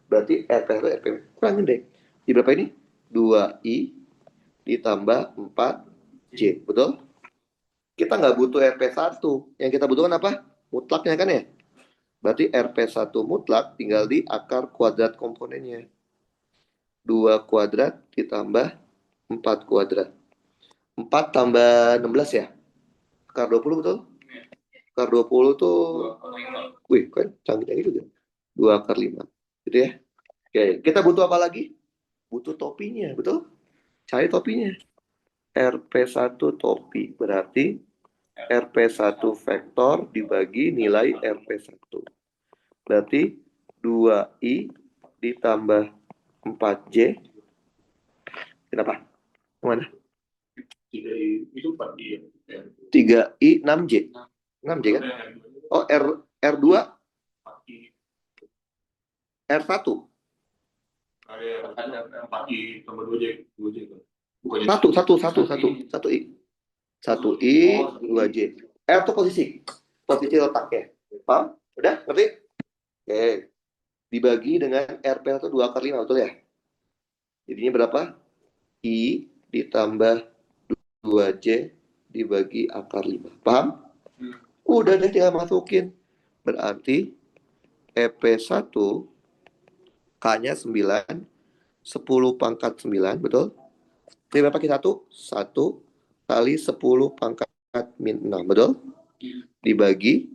berarti RP1, RP, kurangin deh. Di berapa ini? 2I ditambah 4J, betul? Kita nggak butuh RP1. Yang kita butuhkan apa? Mutlaknya kan ya? Berarti RP1 mutlak tinggal di akar kuadrat komponennya. 2 kuadrat ditambah 4 kuadrat. 4 tambah 16 ya? Akar 20 betul? Akar 20 tuh... Wih, kan canggih-canggih juga. 2 akar 5. Gitu ya? Oke, kita butuh apa lagi? Butuh topinya, betul? Cari topinya. RP1 topi. Berarti RP1 vektor dibagi nilai RP1. Berarti 2I ditambah 4J. Kenapa? Mana? 3I 6J. 6J kan? Oh, R2 R1. Satu I. 1I 2J. R itu posisi letaknya. Paham? Udah? Ngerti? Oke. Dibagi dengan RP itu 2 kali 5, betul ya? Jadinya berapa? I ditambah 2J dibagi akar 5. Paham? Udah deh tinggal masukin. Berarti EP1 K-nya 9, 10 pangkat 9, betul? Ini berapa Q1? 1 kali 10 pangkat min 6, betul? Dibagi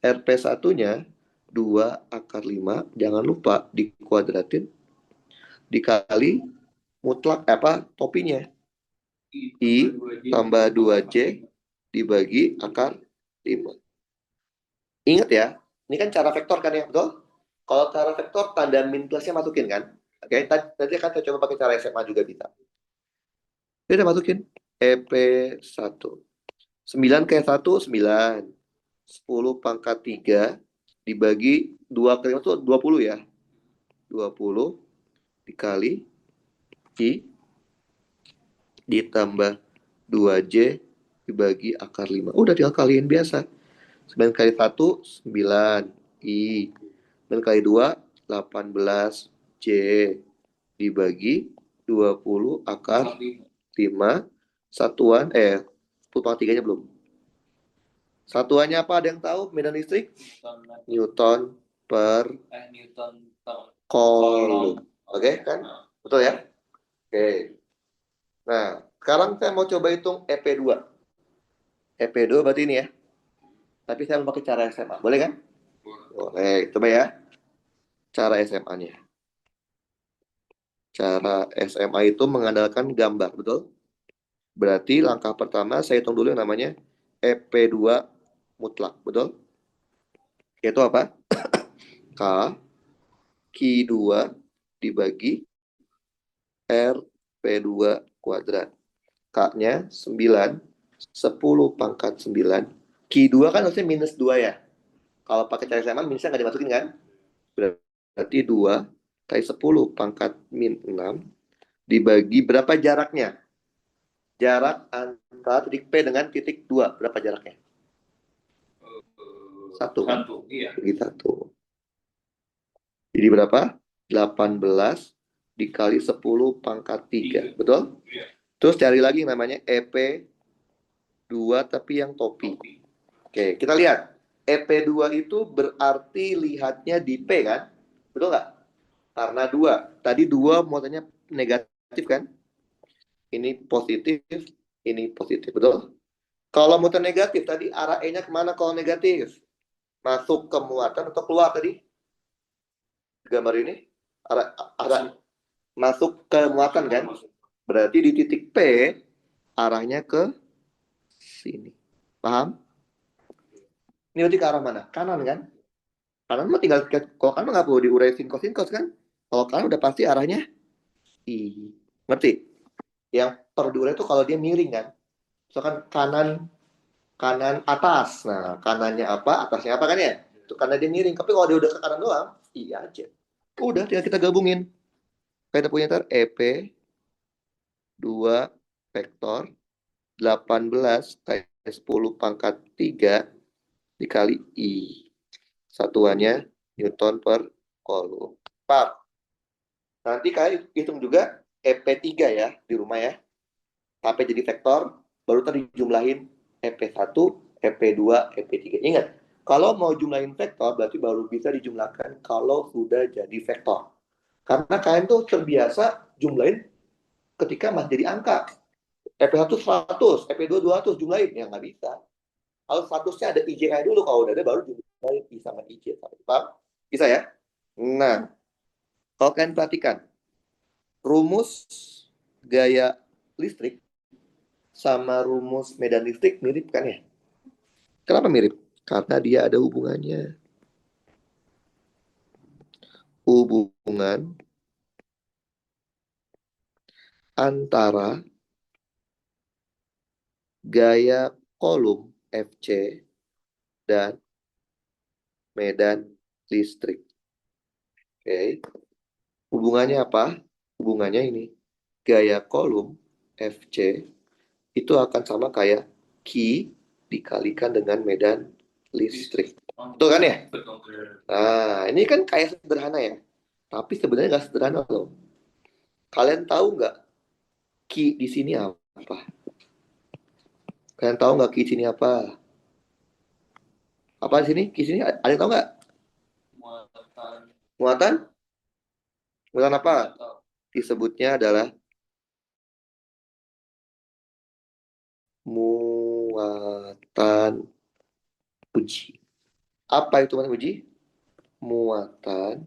RP1-nya 2 akar 5, jangan lupa dikuadratin, dikali mutlak topinya. I tambah 2J dibagi akar 5. Ingat ya, ini kan cara vektor kan ya, betul? Kalau cara vektor tanda min plusnya masukin kan? Oke, nanti akan saya coba pakai cara SMA juga bisa. Kita masukin EP1. 9 ke 1, 9. 10 pangkat 3 dibagi 2 kali 5 itu 20 ya. 20 dikali I ditambah 2J dibagi akar 5. Udah tinggal kaliin biasa. 9 kali 1, 9 I. 9 kali 2, 18J dibagi 20 akar 5 satuan, 10 × 3-nya belum. Satuannya apa, ada yang tahu? Medan listrik? Newton per Coulomb. Oke, kan? Betul ya? Oke. Nah, sekarang saya mau coba hitung EP2. EP2 berarti ini ya. Tapi saya mau pakai cara SMA. Boleh kan? Boleh. Coba ya. Cara SMA-nya. Cara SMA itu mengandalkan gambar, betul? Berarti langkah pertama saya hitung dulu yang namanya EP2 mutlak, betul? Yaitu apa? K Q2 dibagi RP2 kuadrat. K-nya 9, 10 pangkat 9. Q2 kan harusnya minus 2 ya. Kalau pakai cara SMA minusnya nggak dimasukin kan? Berarti 2 kali 10 pangkat min 6 dibagi berapa jaraknya? Jarak antara titik P dengan titik 2. Berapa jaraknya? 1 kan? Iya. Jadi 1. Jadi berapa? 18 dikali 10 pangkat 3. Betul? Iya. Terus cari lagi namanya EP2 tapi yang topi. Oke, kita lihat. EP2 itu berarti lihatnya di P kan? Betul nggak? Karena 2. Tadi 2 muatannya negatif kan? Ini positif, ini positif. Betul? Kalau muatan negatif, tadi arah E-nya kemana kalau negatif? Masuk ke muatan atau keluar tadi? Gambar ini? Arah masuk ke muatan kan? Berarti di titik P, arahnya ke sini. Paham? Ini berarti ke arah mana? Kanan kan? Kanan mah tinggal, kalau kanan nggak perlu diurai sinkos kan? Kalau kanan udah pasti arahnya I. Ngerti? Yang perlu diurai itu kalau dia miring kan? Misalkan kanan atas. Nah, kanannya apa, atasnya apa kan ya? Itu karena dia miring. Tapi kalau dia udah ke kanan doang, iya aja. Udah, tinggal kita gabungin. Kita punya ntar EP 2 vektor 18 kali 10 pangkat 3 dikali I. Satuannya Newton per Coulomb. Pak, nanti kalian hitung juga EP3 ya di rumah ya. Sampai jadi vektor, baru tadi jumlahin EP1, EP2, EP3. Ingat, kalau mau jumlahin vektor berarti baru bisa dijumlahkan kalau sudah jadi vektor. Karena kalian tuh terbiasa jumlahin ketika masih jadi angka. EP1 100, EP2 200 jumlahin. Ya nggak bisa. Kalau statusnya ada IJ dulu, kalau udah ada baru jumlahin I sama IJ. Paham? Bisa ya? Nah, kalau kalian perhatikan, rumus gaya listrik sama rumus medan listrik mirip kan ya? Kenapa mirip? Karena dia ada hubungannya. Hubungan antara gaya Coulomb FC dan medan listrik. Oke. Hubungannya apa? Hubungannya ini. Gaya Coulomb FC itu akan sama kayak Q dikalikan dengan medan listrik. Betul kan ya? Nah, ini kan kayak sederhana ya. Tapi sebenarnya nggak sederhana loh. Kalian tahu nggak Q di sini apa? Kalian tahu nggak Q di sini apa? Apa di sini? Q di sini ada yang tahu nggak? Muatan? Muatan apa? Disebutnya adalah muatan uji. Apa itu muatan uji? Muatan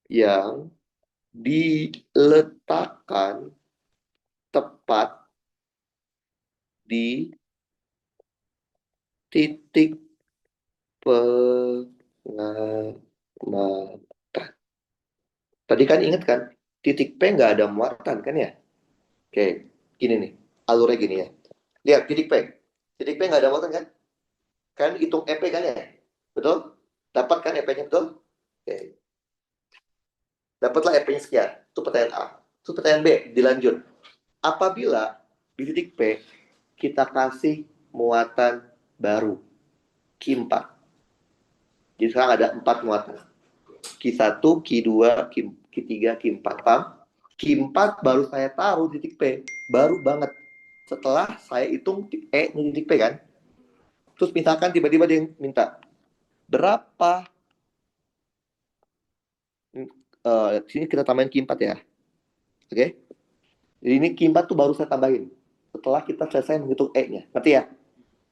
yang diletakkan tepat di titik pengamatan. Tadi kan ingat kan, titik P nggak ada muatan kan ya? Oke, gini nih, alurnya gini ya. Lihat titik P. Titik P nggak ada muatan kan? Kan hitung EP kan ya? Betul? Dapat kan EP-nya betul? Oke. Dapatlah EP-nya sekian. Itu pertanyaan A. Itu pertanyaan B, dilanjut. Apabila di titik P kita kasih muatan baru, Q4. Jadi sekarang ada 4 muatan. Q1, Q2, Q3, Q4. Paham? Q4 baru saya taruh titik P. Baru banget. Setelah saya hitung E ini titik P kan. Terus misalkan tiba-tiba dia minta berapa sini kita tambahin Q4 ya. Oke. Jadi ini Q4 tuh baru saya tambahin setelah kita selesai menghitung E-nya. Ngerti ya?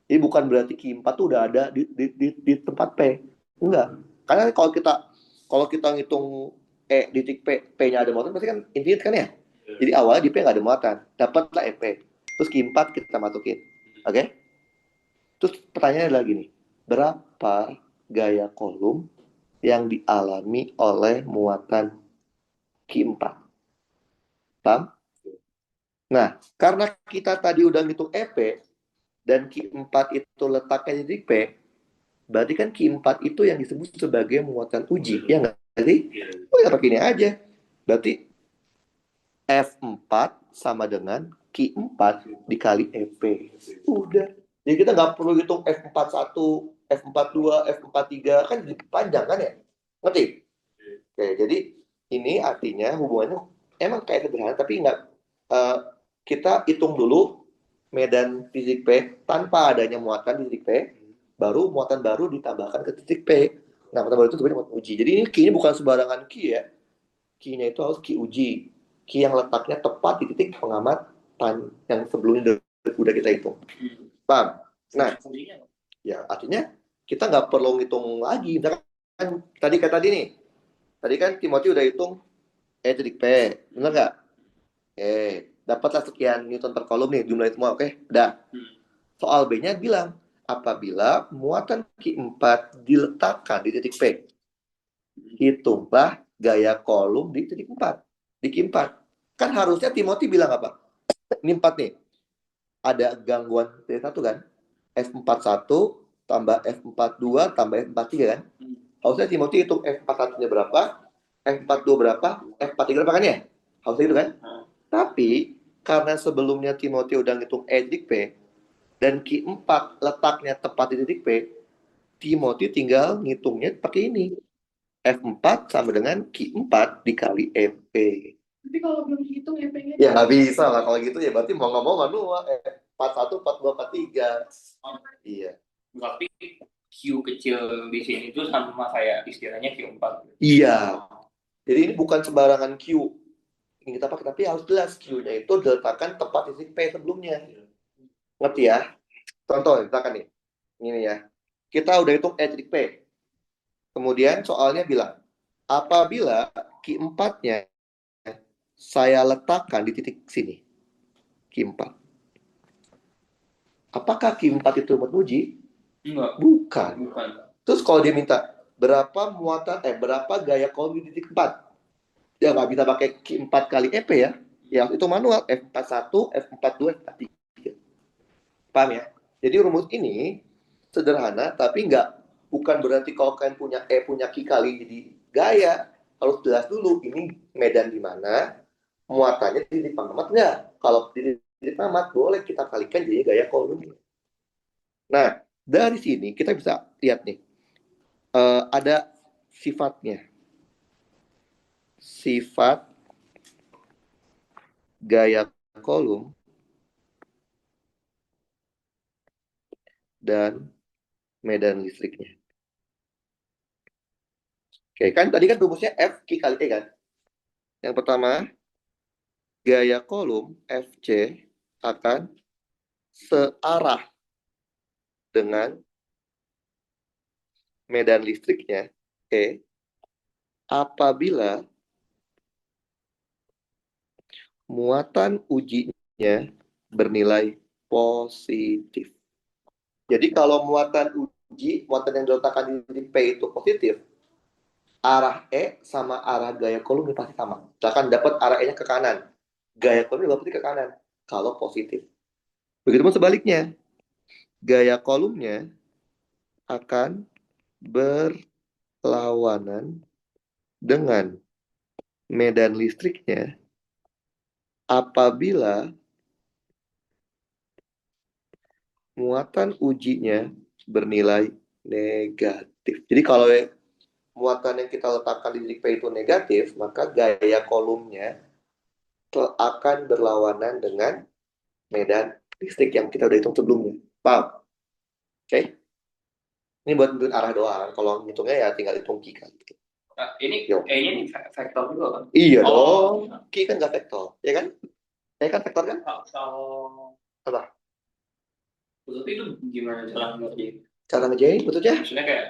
Jadi bukan berarti Q4 tuh udah ada di tempat P. Enggak. Karena kalau kita ngitung E di titik P, P-nya ada muatan pasti kan infinite kan ya? Jadi awalnya di P nggak ada muatan. Dapatlah EP. Terus Q4 kita masukin. Oke? Terus pertanyaannya lagi nih. Berapa gaya kolom yang dialami oleh muatan Q4? Paham? Nah, karena kita tadi udah ngitung EP dan Q4 itu letaknya di titik P, berarti kan Q4 itu yang disebut sebagai muatan uji. Ya nggak sih? Oh ya pakai ini aja. Berarti F4 sama dengan Q4 dikali EP. Udah. Jadi kita nggak perlu hitung F41, F42, F43. Kan panjang kan ya? Ngerti? Oke, jadi ini artinya hubungannya emang kayak sederhana, tapi nggak kita hitung dulu medan titik P tanpa adanya muatan di titik P, baru muatan baru ditambahkan ke titik P. Nah, muatan baru itu sebenarnya muatan uji. Jadi ini key-nya bukan sembarangan key ya. Key-nya itu harus key uji. Key yang letaknya tepat di titik pengamatan yang sebelumnya udah kita hitung. Paham? Nah, ya artinya kita nggak perlu ngitung lagi. Misalkan tadi nih, tadi kan Timothy udah hitung E titik P, benar nggak? Dapatlah sekian Newton per kolom nih jumlah semua, oke? Udah. Soal B-nya bilang apabila muatan Q4 diletakkan di titik P, hitunglah gaya kolom di titik 4, di Q4. Kan harusnya Timothy bilang apa? Ini 4 nih. Ada gangguan T1 kan? F41 tambah F42 tambah F43 kan? Harusnya Timothy hitung F41-nya berapa, F42 berapa, F43 berapa kan ya? Harusnya itu kan? Tapi karena sebelumnya Timothy udah ngitung E titik P dan Q4 letaknya tepat di titik P, Timothy tinggal ngitungnya pakai ini. F4 sama dengan Q4 dikali EP. Tapi kalau belum dihitung EP-nya? Ya nggak bisa lah kalau gitu ya, berarti mau nggak mau manual. 41, 42, 43. Iya. Tapi Q kecil di sini itu sama kayak istilahnya Q4. Iya. Jadi ini bukan sembarangan Q. Ini kita pakai, tapi harus jelas Q-nya itu diletakkan tepat di titik P sebelumnya. Ngerti ya? Contoh, misalkan nih. Ini ya. Kita udah hitung E titik P. Kemudian soalnya bilang, apabila Q4-nya saya letakkan di titik sini. Q4. Apakah Q4 itu menuji? Enggak. Bukan. Terus kalau dia minta berapa gaya kolom di titik 4? Ya nggak bisa pakai Q4 kali EP ya. Ya itu manual F41, F42, F43. Paham ya? Jadi rumus ini sederhana tapi bukan berarti kalau kalian punya E punya Q kali jadi gaya. Harus jelas dulu ini medan di mana, muatannya di titik pengamat nggak? Kalau di titik pengamat boleh kita kalikan jadi gaya kolom. Nah, dari sini kita bisa lihat nih, ada sifatnya. Sifat gaya kolom dan medan listriknya. Oke, kan tadi kan rumusnya F Q kali E kan? Yang pertama, gaya kolom FC akan searah dengan medan listriknya E apabila muatan ujinya bernilai positif. Jadi kalau muatan yang diletakkan di titik P itu positif, arah E sama arah gaya kolom pasti sama. Misalkan dapat arah E-nya ke kanan, gaya kolom juga pasti ke kanan kalau positif. Begitupun sebaliknya, gaya kolomnya akan berlawanan dengan medan listriknya apabila muatan ujinya bernilai negatif. Jadi kalau muatan yang kita letakkan di titik P itu negatif, maka gaya kolomnya akan berlawanan dengan medan listrik yang kita udah hitung sebelumnya. Paham? Oke? Ini buat nentuin arah doang. Kalau ngitungnya ya tinggal hitung Ki kan. Ini Yo. E-nya ini vektor juga kan? Iya Oh. dong. Ki kan nggak vektor, ya kan? E kan vektor kan? Kalau Apa? berarti itu gimana cara ngerjain? Cara ngejain betulnya? Maksudnya kayak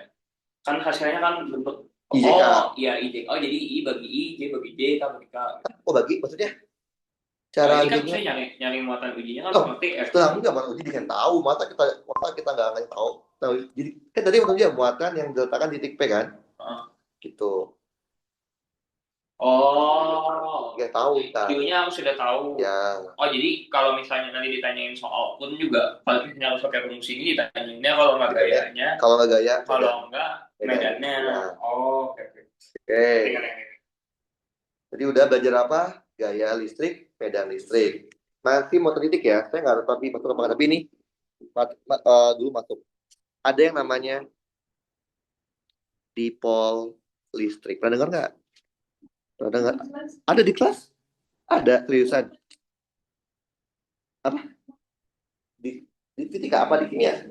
kan hasilnya kan bentuk IJK. iya IJ. Oh jadi I bagi I, J bagi J, K bagi K. Oh bagi maksudnya? Cara Cara ini kan ininya? saya nyari muatan ujinya kan Oh, seperti F. tenang enggak Bang Uji kan tahu, masa kita nggak ngasih tahu. Tahu. Jadi kan tadi maksudnya muatan yang diletakkan di titik P kan? Gitu. Oh, Nggak tahu kan? Q-nya aku sudah tahu. Ya. Oh, jadi kalau misalnya nanti ditanyain soal pun juga kalau misalnya harus pakai rumus ini ditanyainnya kalau nggak gayanya, Kalau nggak gaya, kalau nggak medannya. Ya. Oh, oke. Oke. Ngerti. Jadi udah belajar apa? Gaya listrik, medan listrik. Nanti mau tertitik ya, saya nggak tahu tapi masuk apa tapi ini dulu masuk. Ada yang namanya dipol listrik. Pernah dengar nggak? Pernah dengar? Ada di kelas? Ada seriusan. Apa? Di fisika apa di kimia?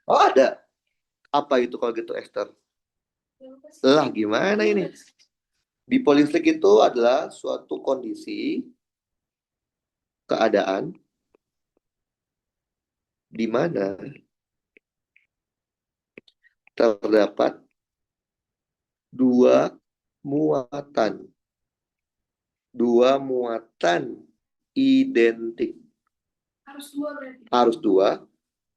Oh ada. Apa itu kalau gitu Esther? Lah gimana ini? Dipol listrik itu adalah suatu kondisi keadaan di mana terdapat dua muatan. Dua muatan identik. Harus dua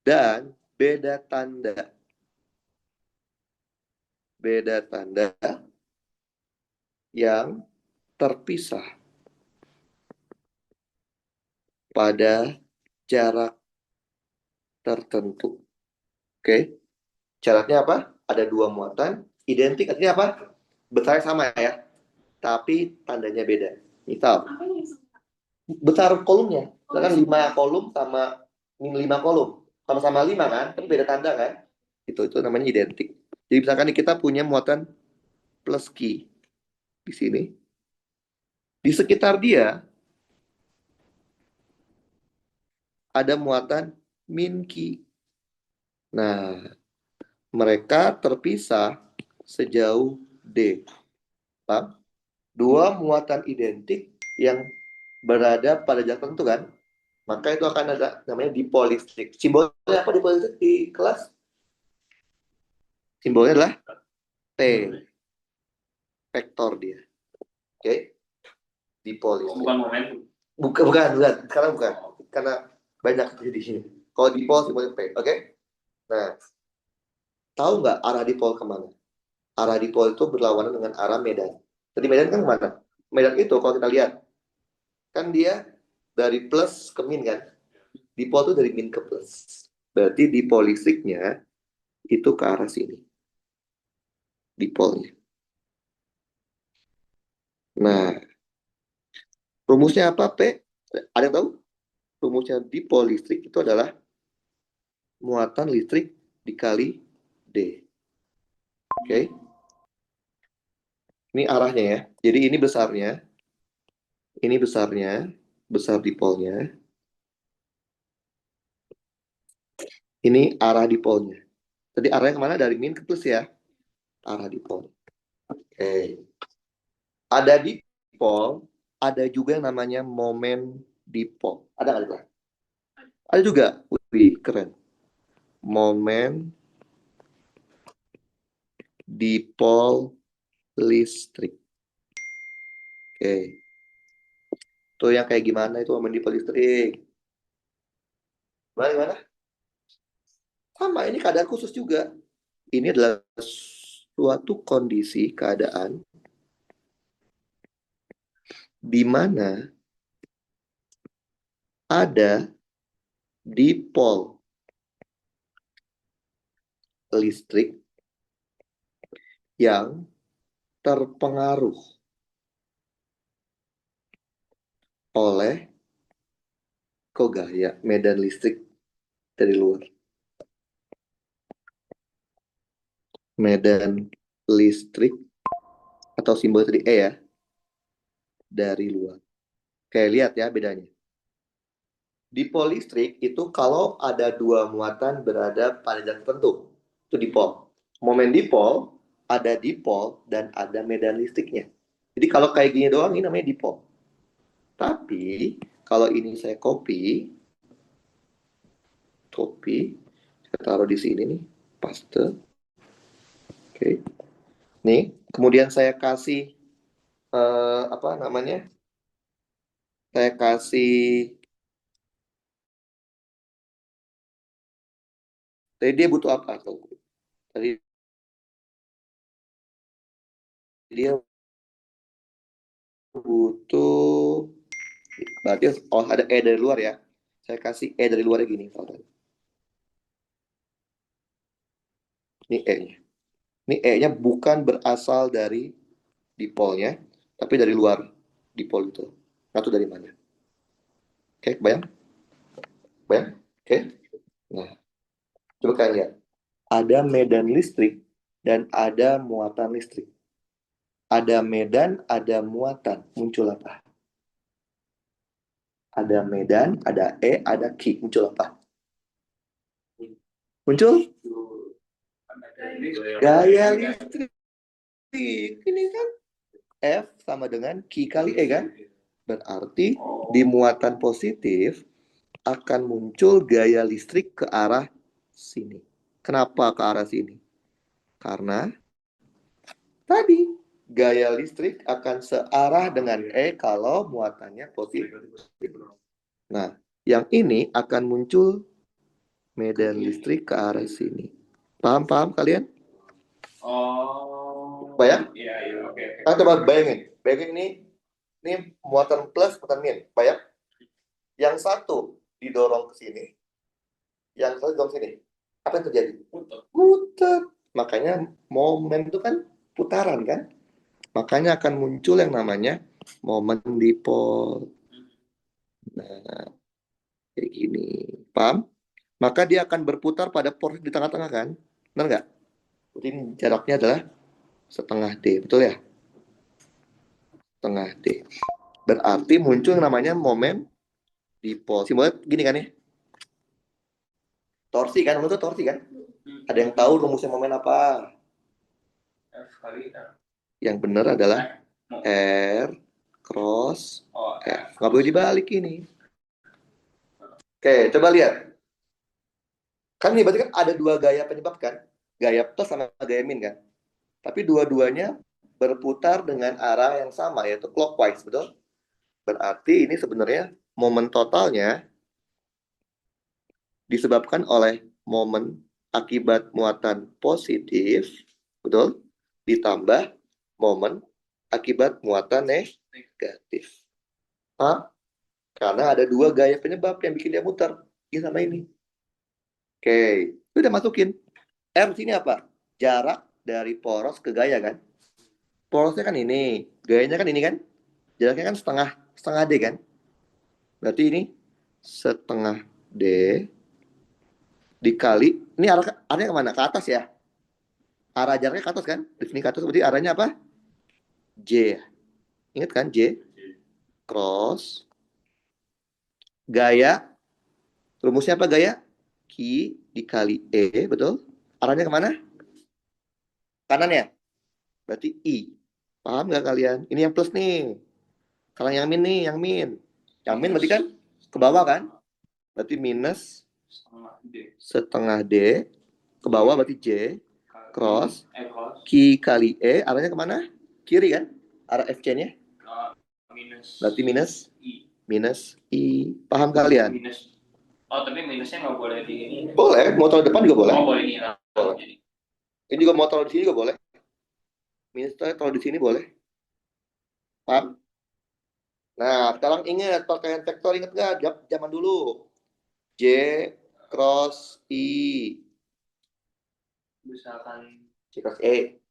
dan beda tanda. Beda tanda yang terpisah pada jarak tertentu. Oke? Jaraknya apa? Ada dua muatan identik, artinya apa? Besarnya sama ya, tapi tandanya beda. Misal, besar kolomnya, misalkan 5 kolom sama 5 kolom, sama-sama 5 kan, tapi beda tanda kan? Itu namanya identik. Jadi misalkan kita punya muatan plus Q di sini. Di sekitar dia ada muatan min Q. Nah, mereka terpisah sejauh D. Paham? Dua muatan identik yang berada pada jarak tertentu kan? Maka itu akan ada namanya dipol listrik. Simbolnya apa dipol listrik di kelas? Simbolnya adalah P. Vektor dia. Oke? Dipol listrik. Bukan momentum. Bukan. Sekarang bukan. Karena banyak jadi. Kalau dipol simbolnya P. Oke? Nah, tahu nggak arah dipol kemana? Arah dipol itu berlawanan dengan arah medan. Jadi medan kan kemana? Medan itu kalau kita lihat, kan dia dari plus ke min kan? Dipol itu dari min ke plus. Berarti dipol listriknya itu ke arah sini. Dipolnya. Nah, rumusnya apa, P? Ada yang tahu? Rumusnya dipol listrik itu adalah muatan listrik dikali D. Oke? Ini arahnya ya. Jadi ini besarnya. Ini besarnya. Besar dipolnya. Ini arah dipolnya. Jadi arahnya kemana? Dari min ke plus ya. Arah dipol. Oke. Ada dipol. Ada juga yang namanya momen dipol. Ada nggak? Ada juga. Wih, keren. Momen dipol listrik. Oke. Tuh yang kayak gimana itu momen dipol listrik? Gimana? Sama, ini keadaan khusus juga. Ini adalah suatu kondisi keadaan di mana ada dipol listrik yang terpengaruh oleh gaya medan listrik dari luar. Medan listrik atau simbol tadi E ya, dari luar. Kayak lihat ya bedanya. Dipol listrik itu kalau ada dua muatan berada pada jarak tertentu, itu dipol. Momen dipol, ada dipol dan ada medan listriknya. Jadi kalau kayak gini doang ini namanya dipol. Tapi kalau ini saya copy, saya taruh di sini nih, paste. Oke. Nih, kemudian saya kasih apa namanya? Saya kasih. Tadi dia butuh apa? Tadi dia butuh, berarti ada E dari luar ya. Saya kasih E dari luarnya gini. Ini E-nya. Ini E-nya bukan berasal dari dipolnya, tapi dari luar dipol itu. Atau dari mana? Oke, bayang? Bayang? Oke. Nah, coba kalian lihat. Ada medan listrik dan ada muatan listrik. Ada medan, ada muatan. Muncul apa? Ada medan, ada E, ada Q. Muncul apa? Muncul? Gaya listrik. Ini kan F sama dengan Q kali E kan? Berarti di muatan positif akan muncul gaya listrik ke arah sini. Kenapa ke arah sini? Karena tadi gaya listrik akan searah dengan E kalau muatannya positif. Nah, yang ini akan muncul medan listrik ke arah sini. Paham kalian? Oh. Bayang? Iya, oke. Kan coba bayangin. Bayangin ini muatan plus, muatan min. Bayang? Yang satu didorong ke sini, yang satu didorong ke sini. Apa yang terjadi? Muter. Makanya momen itu kan putaran kan? Makanya akan muncul yang namanya momen dipol. Nah, kayak gini. Paham? Maka dia akan berputar pada porsi di tengah-tengah kan? Benar nggak? Jadi jaraknya adalah setengah D. Betul ya? Setengah D. Berarti muncul yang namanya momen dipol. Simbolnya gini kan ya? Torsi kan? Menurut torsi kan? Ada yang tahu rumusnya momen apa? F kali R. Yang benar adalah R cross F. Nggak boleh dibalik ini. Oke, coba lihat. Kan ini berarti kan ada dua gaya penyebab kan? Gaya plus sama gaya min kan? Tapi dua-duanya berputar dengan arah yang sama, yaitu clockwise, betul? Berarti ini sebenarnya momen totalnya disebabkan oleh momen akibat muatan positif, betul? Ditambah momen akibat muatan negatif. Hah? Karena ada dua gaya penyebab yang bikin dia muter. Ini sama ini. Oke, udah masukin. R sini apa? Jarak dari poros ke gaya kan? Porosnya kan ini, gayanya kan ini kan? Jaraknya kan setengah D kan? Berarti ini setengah D dikali, ini arahnya kemana? Ke atas ya? Arah jaraknya ke atas kan? Di sini ke atas, berarti arahnya apa? J. Ingat kan J? Cross. Gaya. Rumusnya apa gaya? Q dikali E, betul? Arahnya kemana? Kanan ya? Berarti I. Paham nggak kalian? Ini yang plus nih. Kalau yang min nih, yang min. Yang min berarti kan ke bawah kan? Berarti minus setengah D. Ke bawah berarti J. Cross. Q kali E. Arahnya kemana? Kiri kan? Arah FC-nya? Berarti minus I. Minus I. Paham kalian? Minus. Oh, tapi minusnya nggak boleh di ini. Boleh. Mau taruh depan juga boleh. Oh, boleh ini. Boleh. Ini juga mau taruh di sini juga boleh. Minusnya taruh di sini boleh. Paham? Nah, sekarang ingat pakaian vektor, ingat nggak? Zaman dulu. J cross I. Misalkan J cross E.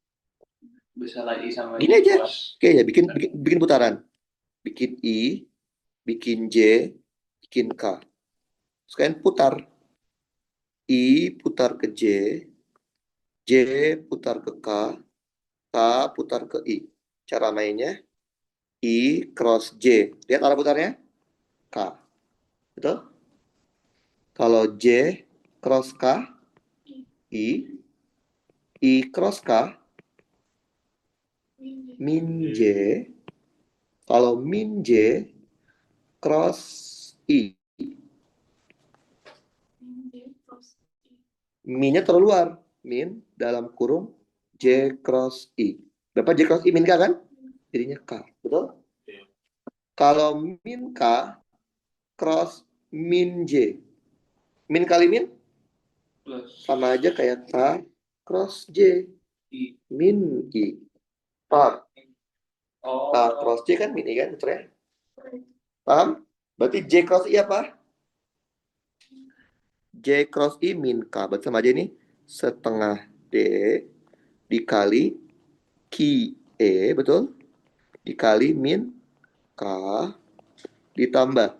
bisa lagi sama Gini aja. cross. Oke ya, bikin putaran. Bikin I, bikin J, bikin K. Sekarang putar. I putar ke J putar ke K, K putar ke I. Cara mainnya I cross J. Lihat arah putarnya? K. Betul? Kalau J cross K, I. I cross K, min J. Kalau min J cross I. Min-nya terluar. Min dalam kurung J cross I. Berapa J cross I? Min K kan? Jadinya K. Betul? Kalau min K cross min J. Min kali min? Sama aja kayak K cross J. Min I. Paham? K cross J kan min I kan? Betul ya? Paham? Berarti J cross I apa? J cross I min K. Berarti sama aja ini. Setengah D dikali Q E. Betul? Dikali min K ditambah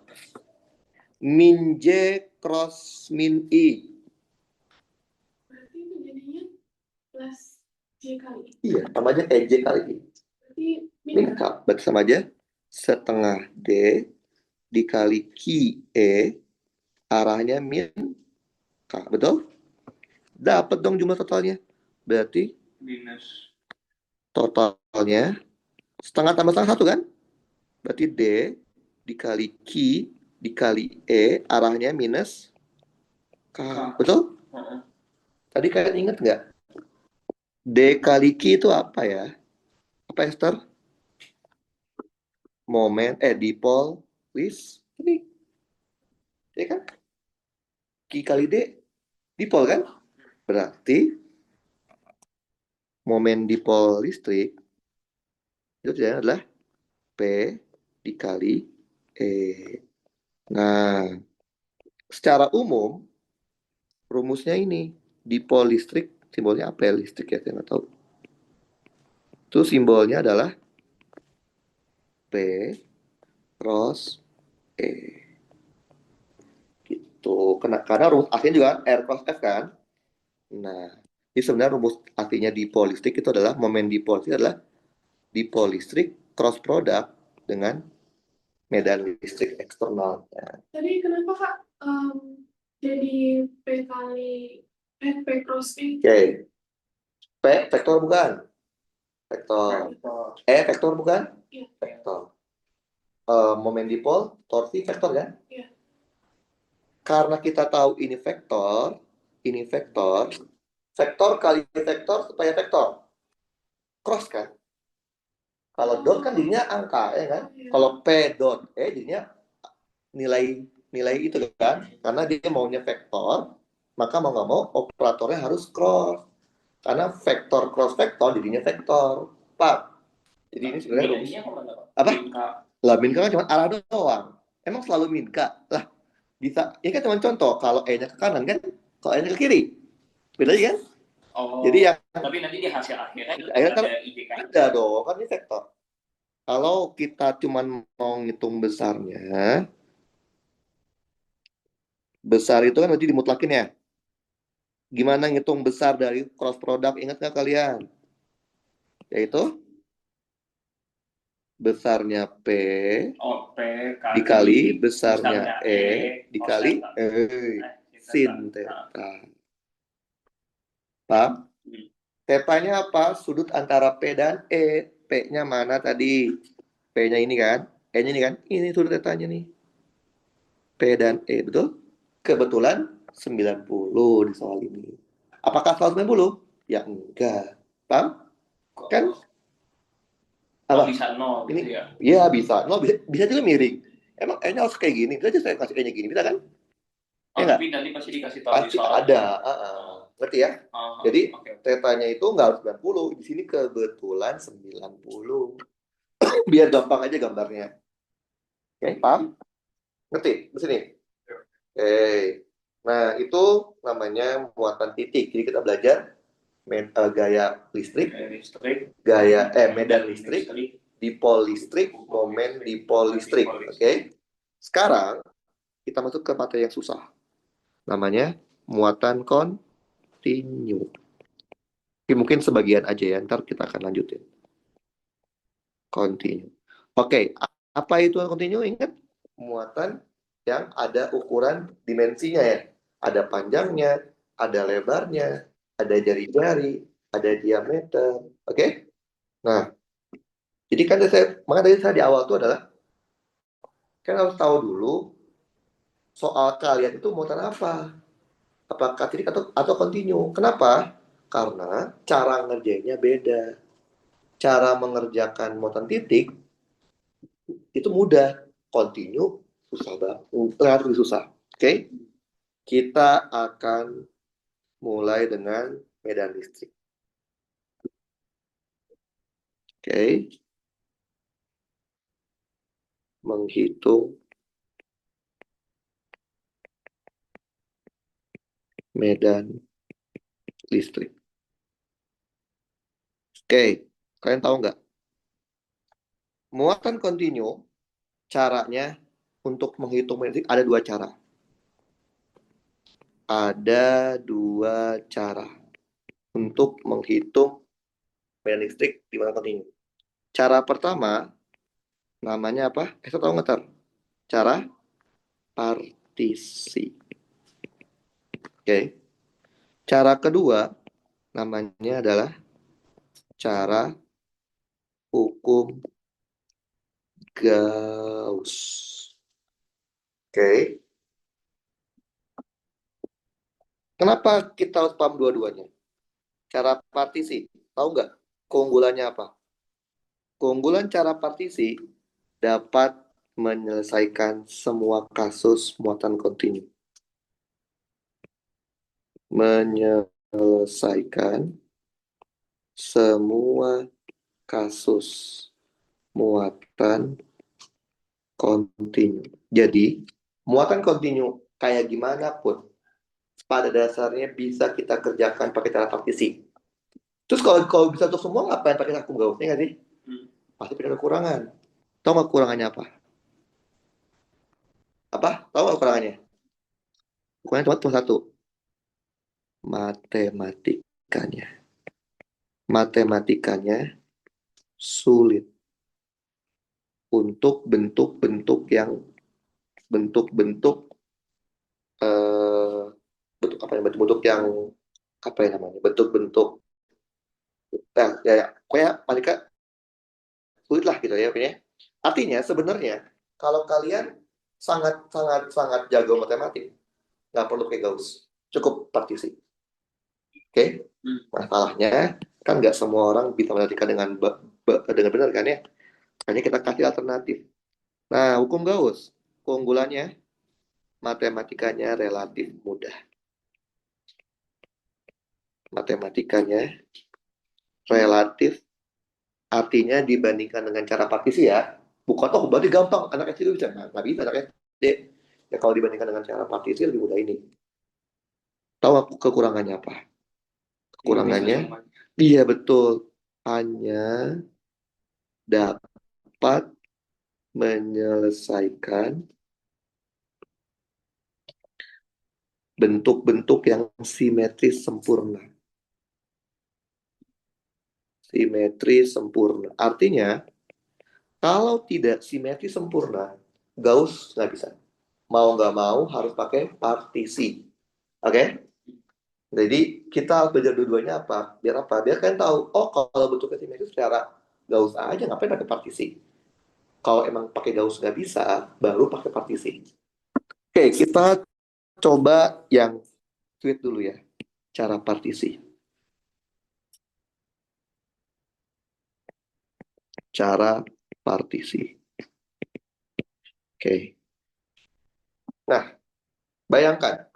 min J cross min I. Berarti itu jadinya plus J kali. Iya, sama aja kayak J kali I. Berarti Min K. Berarti sama aja setengah D dikali Q E. Arahnya min K. Betul? Dapat dong jumlah totalnya. Berarti minus totalnya setengah tambah setengah satu kan? Berarti D dikali Q dikali E arahnya minus K. Betul? Tadi kalian ingat nggak? D kali Q itu apa ya? Apa Esther? Dipol listrik. Ya kan? Q kali D dipol kan? Berarti momen dipol listrik itu adalah P dikali E. Nah, secara umum rumusnya ini dipol listrik simbolnya apa ya listrik ya saya nggak tahu. Itu simbolnya adalah P cross E. Gitu. Karena rumus aslinya juga R cross F kan. Nah, ini sebenarnya rumus artinya dipol listrik itu adalah momen dipol listrik adalah dipol listrik cross product dengan medan listrik eksternal. Tadi kenapa Kak jadi P kali P cross E? Oke. P vektor bukan? Vektor. E vektor bukan? Iya. Vektor. Momen dipol torsi vektor kan? Iya. Karena kita tahu ini vektor kali vektor supaya vektor cross kan? Kalau dot kan jadinya angka ya kan? Kalau P dot E jadinya nilai itu kan? Karena dia maunya vektor, maka mau nggak mau operatornya harus cross. Karena vektor cross vektor jadinya vektor. Pak. Jadi ini sebenarnya rumus. Apa? Lah min K kan cuma arah doang. Emang selalu min K? Lah bisa. Ini kan cuma contoh. Kalau E-nya ke kanan kan, kalau E-nya ke kiri. Beda kan? Oh. Jadi yang tapi nanti di hasil akhirnya kan ada IJK. Ada dong, kan ini vektor. Kalau kita cuma mau ngitung besarnya, besar itu kan nanti dimutlakin ya. Gimana ngitung besar dari cross product? Ingat nggak kalian? Yaitu besarnya P dikali besarnya E dikali sin theta. Paham? Theta-nya apa? Sudut antara P dan E. P-nya mana tadi? P-nya ini kan? E-nya ini kan? Ini sudut theta-nya nih. P dan E, betul? Kebetulan 90 di soal ini. Apakah selalu 90? Ya enggak. Paham? Kan? Apa? Bisa 0 ini gitu ya? Iya bisa. Bisa juga miring. Emang E-nya harus kayak gini. Bisa aja saya kasih E-nya gini. Bisa kan? Tapi nanti pasti dikasih tahu pasti ada. Ngerti ya? Jadi tetanya itu nggak harus 90. Di sini kebetulan 90. Biar gampang aja gambarnya. Oke, paham? Ngerti? Di sini? Oke. Nah, itu namanya muatan titik. Jadi kita belajar gaya listrik, medan listrik, dipol listrik, momen dipol listrik. Oke. Sekarang kita masuk ke materi yang susah. Namanya muatan kontinu. Mungkin sebagian aja ya, ntar kita akan lanjutin. Continue. Oke, apa itu continue? Ingat, muatan yang ada ukuran dimensinya ya. Ada panjangnya, ada lebarnya, ada jari-jari, ada diameter. Oke? Nah, jadi kan makanya tadi saya di awal itu adalah, kan harus tahu dulu soal kalian itu muatan apa. Apakah titik atau continue. Kenapa? Karena cara ngerjainnya beda. Cara mengerjakan muatan titik itu mudah, continue susah banget, relatif susah. Oke, kita akan mulai dengan medan listrik. Oke, menghitung medan listrik. Oke, kalian tahu nggak? Muatan continue, caranya untuk menghitung medan listrik ada dua cara. Ada dua cara untuk menghitung medan listrik di muatan continue. Cara pertama namanya apa? Tahu nggak, Tar? Cara partisi. Oke. Cara kedua namanya adalah cara hukum Gauss. Oke. Kenapa kita harus paham dua-duanya? Cara partisi, tahu nggak keunggulannya apa? Keunggulan cara partisi dapat menyelesaikan semua kasus muatan kontinu. Menyelesaikan semua kasus muatan kontinu. Jadi, muatan kontinu kayak gimana pun, pada dasarnya bisa kita kerjakan pakai cara partisi. Terus kalau bisa untuk semua, ngapain pakai hukum Gauss-nya nggak sih? Pasti ada kekurangan. Tahu nggak kekurangannya apa? Apa? Tahu nggak kekurangannya? Kekurangannya cuma satu. Matematikanya. Matematikanya sulit untuk bentuk-bentuk yang bentuk-bentuk bentuk apa ya, bentuk-bentuk yang apa ya namanya, bentuk-bentuk ya pokoknya matematika sulit lah gitu ya pokoknya. Artinya sebenarnya kalau kalian sangat sangat sangat jago matematik, nggak perlu pakai Gauss, cukup partisi. Oke? Masalahnya kan nggak semua orang bisa matematika dengan benar kan ya, hanya kita kasih alternatif. Nah, hukum Gauss keunggulannya matematikanya relatif mudah. Matematikanya relatif, artinya dibandingkan dengan cara partisi ya, bukan toh berarti gampang anak SD itu bisa, nggak bisa anak SD ya. Kalau dibandingkan dengan cara partisi lebih mudah ini. Tahu aku kekurangannya apa? Kekurangannya iya betul, hanya dapat menyelesaikan bentuk-bentuk yang simetris sempurna. Simetris sempurna artinya kalau tidak simetris sempurna, Gauss nggak bisa. Mau nggak mau harus pakai partisi. Oke? Jadi kita harus belajar dua-duanya apa? Biar apa? Biar kalian tahu, oh kalau bentuknya simetris secara Gauss aja, ngapain pakai partisi? Kalau emang pakai Gauss nggak bisa, baru pakai partisi. Oke, kita coba yang tweet dulu ya, cara partisi. Cara partisi. Oke. Nah, bayangkan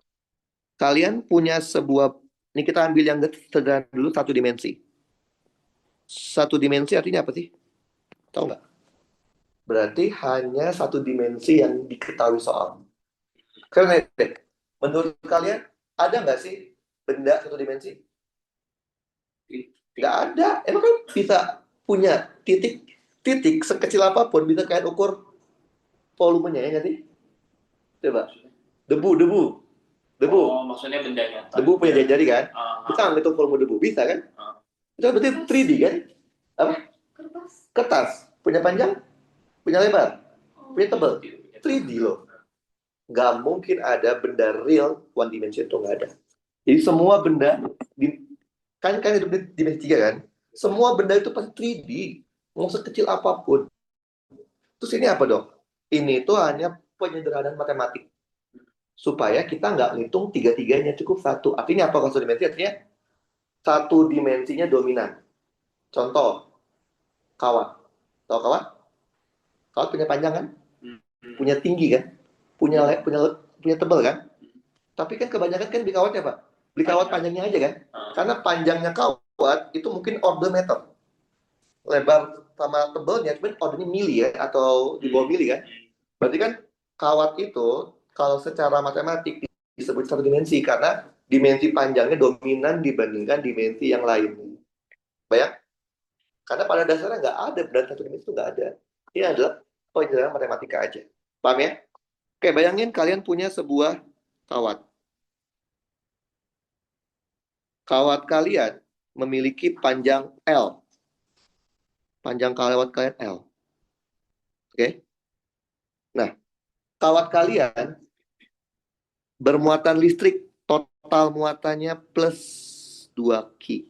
kalian punya sebuah, ini kita ambil yang sederhana dulu, satu dimensi. Satu dimensi artinya apa sih? Tahu nggak? Berarti hanya satu dimensi yang diketahui soal. Karena menurut kalian ada nggak sih benda satu dimensi? Nggak ada. Emang kan bisa punya titik sekecil apapun bisa kalian ukur volumenya ya nggak sih? Coba. Debu. Oh, maksudnya bendanya. Debu punya jari kan? Bisa ngitung volume debu, bisa kan? Itu berarti 3D kan? Apa? Kertas. Punya panjang, punya lebar, punya tebal. 3D loh. Nggak mungkin ada benda real one dimension itu nggak ada. Jadi semua benda kan hidup di dimensi 3 kan? Semua benda itu pasti 3D. Mau sekecil apapun. Terus ini apa dong? Ini tuh hanya penyederhanaan matematik. Supaya kita nggak ngitung tiga-tiganya, cukup satu. Artinya apa kalau satu dimensi? Artinya satu dimensinya dominan. Contoh, kawat. Tahu kawat? Kawat punya panjang kan? Punya tinggi kan? Punya tebal kan? Tapi kan kebanyakan kan beli kawatnya Pak. Beli kawat panjangnya aja kan? Karena panjangnya kawat itu mungkin order meter. Lebar sama tebalnya cuma ordernya mili ya, atau di bawah mili kan? Berarti kan kawat itu kalau secara matematik disebut satu dimensi karena dimensi panjangnya dominan dibandingkan dimensi yang lain. Bayang? Karena pada dasarnya nggak ada benda satu dimensi itu nggak ada. Ini adalah penjelasan matematika aja. Paham ya? Oke, bayangin kalian punya sebuah kawat. Kawat kalian memiliki panjang L. Panjang kawat kalian L. Oke? Nah, kawat kalian bermuatan listrik, total muatannya plus 2 Ki.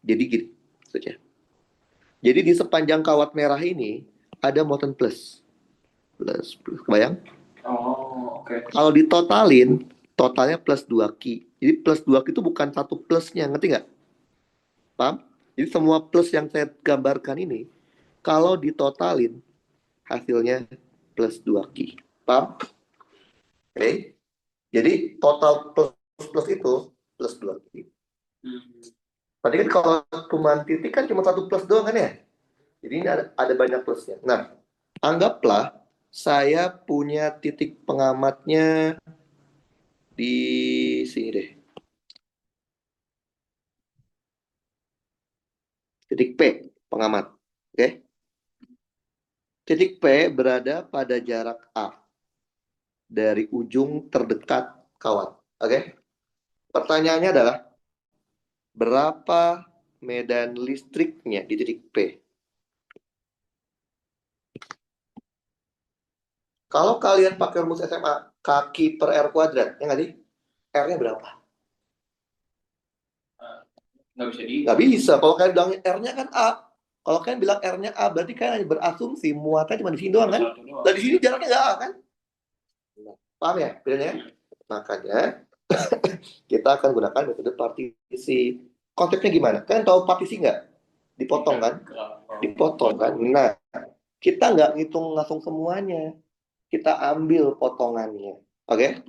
Jadi gini saja. Jadi di sepanjang kawat merah ini ada muatan plus. Plus. Kebayang? Oh, oke. Kalau ditotalin, totalnya plus 2 Ki. Jadi plus 2 Ki itu bukan satu plusnya, ngerti nggak? Paham? Jadi semua plus yang saya gambarkan ini, kalau ditotalin, hasilnya plus 2 Ki. Paham? Oke. Jadi total plus itu plus 2 Ki. Tadi kan kalau cuma titik kan cuma satu plus doang kan ya? Jadi ini ada banyak plusnya. Nah, anggaplah saya punya titik pengamatnya di sini deh. Titik P, pengamat. Oke? Titik P berada pada jarak A dari ujung terdekat kawat. Oke? Pertanyaannya adalah, berapa medan listriknya di titik P? Kalau kalian pakai rumus SMA, kaki per R kuadrat, ya nggak sih? R-nya berapa? Nggak bisa. Kalau kalian bilang R-nya kan A. Kalau kalian bilang R-nya A, berarti kalian hanya berasumsi muatan cuma di sini doang kan? Dan di sini jaraknya nggak A kan? Paham ya bedanya? Makanya kita akan gunakan metode partisi. Konsepnya gimana? Kalian tahu partisi nggak? Dipotong kan? Dipotong kan? Nah, kita nggak ngitung langsung semuanya. Kita ambil potongannya. Oke?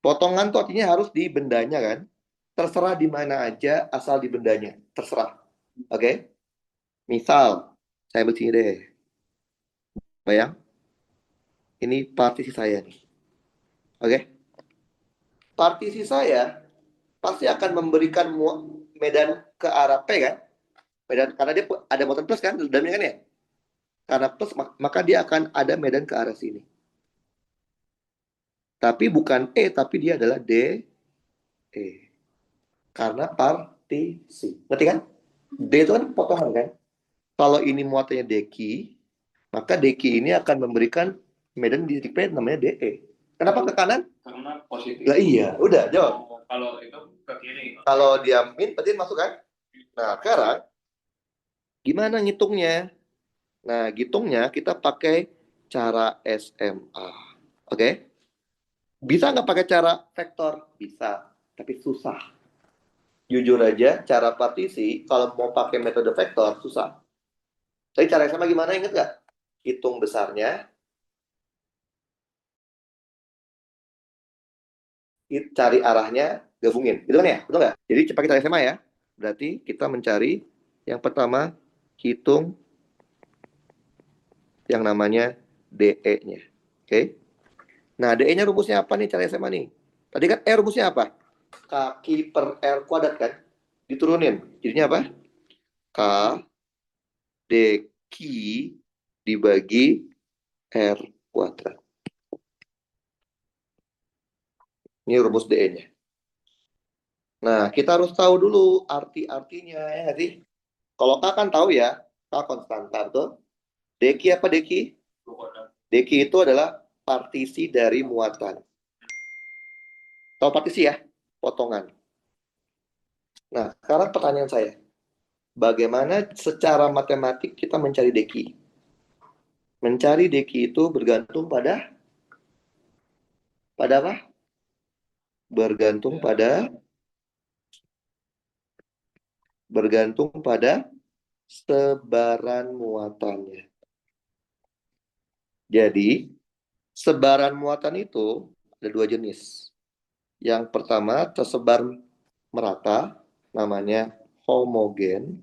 Potongan tuh artinya harus di bendanya kan? Terserah di mana aja, asal di bendanya. Terserah. Oke? Misal, saya begini deh. Bayang? Ini partisi saya nih. Oke? Partisi saya pasti akan memberikan medan ke arah P kan? Medan, karena dia ada muatan plus kan? Dalamnya kan ya? Karena plus, maka dia akan ada medan ke arah sini. Tapi bukan E, tapi dia adalah D, E. Karena partisi. Ngerti kan? D itu kan potongan kan? Kalau ini muatannya deki, maka deki ini akan memberikan medan di titik P namanya DE. Kenapa ke kanan? Karena positif. Lah iya, udah jawab. Kalau itu ke kiri. Kalau dia min, berarti masuk kan? Nah, sekarang gimana ngitungnya? Nah, ngitungnya kita pakai cara SMA. Oke? Bisa nggak pakai cara vektor? Bisa, tapi susah. Jujur aja, cara partisi, kalau mau pakai metode vektor, susah. Tapi cara SMA gimana, inget nggak? Hitung besarnya, cari arahnya, gabungin. Gitu kan ya? Betul nggak? Jadi pakai cara SMA ya. Berarti kita mencari yang pertama, hitung yang namanya DE-nya. Oke? Nah, DE-nya rumusnya apa nih cara SMA nih? Tadi kan R rumusnya apa? Kaki per R kuadrat kan? Diturunin. Jadinya apa? K DQ dibagi R kuadrat. Ini rumus DE-nya. Nah, kita harus tahu dulu arti-artinya, ya nggak sih? Kalau K kan tahu ya, K konstanta, betul? Deki apa deki? Deki itu adalah partisi dari muatan. Tahu partisi ya? Potongan. Nah, sekarang pertanyaan saya. Bagaimana secara matematik kita mencari deki? Mencari deki itu bergantung pada apa? Bergantung pada sebaran muatannya. Jadi, sebaran muatan itu ada dua jenis. Yang pertama tersebar merata, namanya homogen.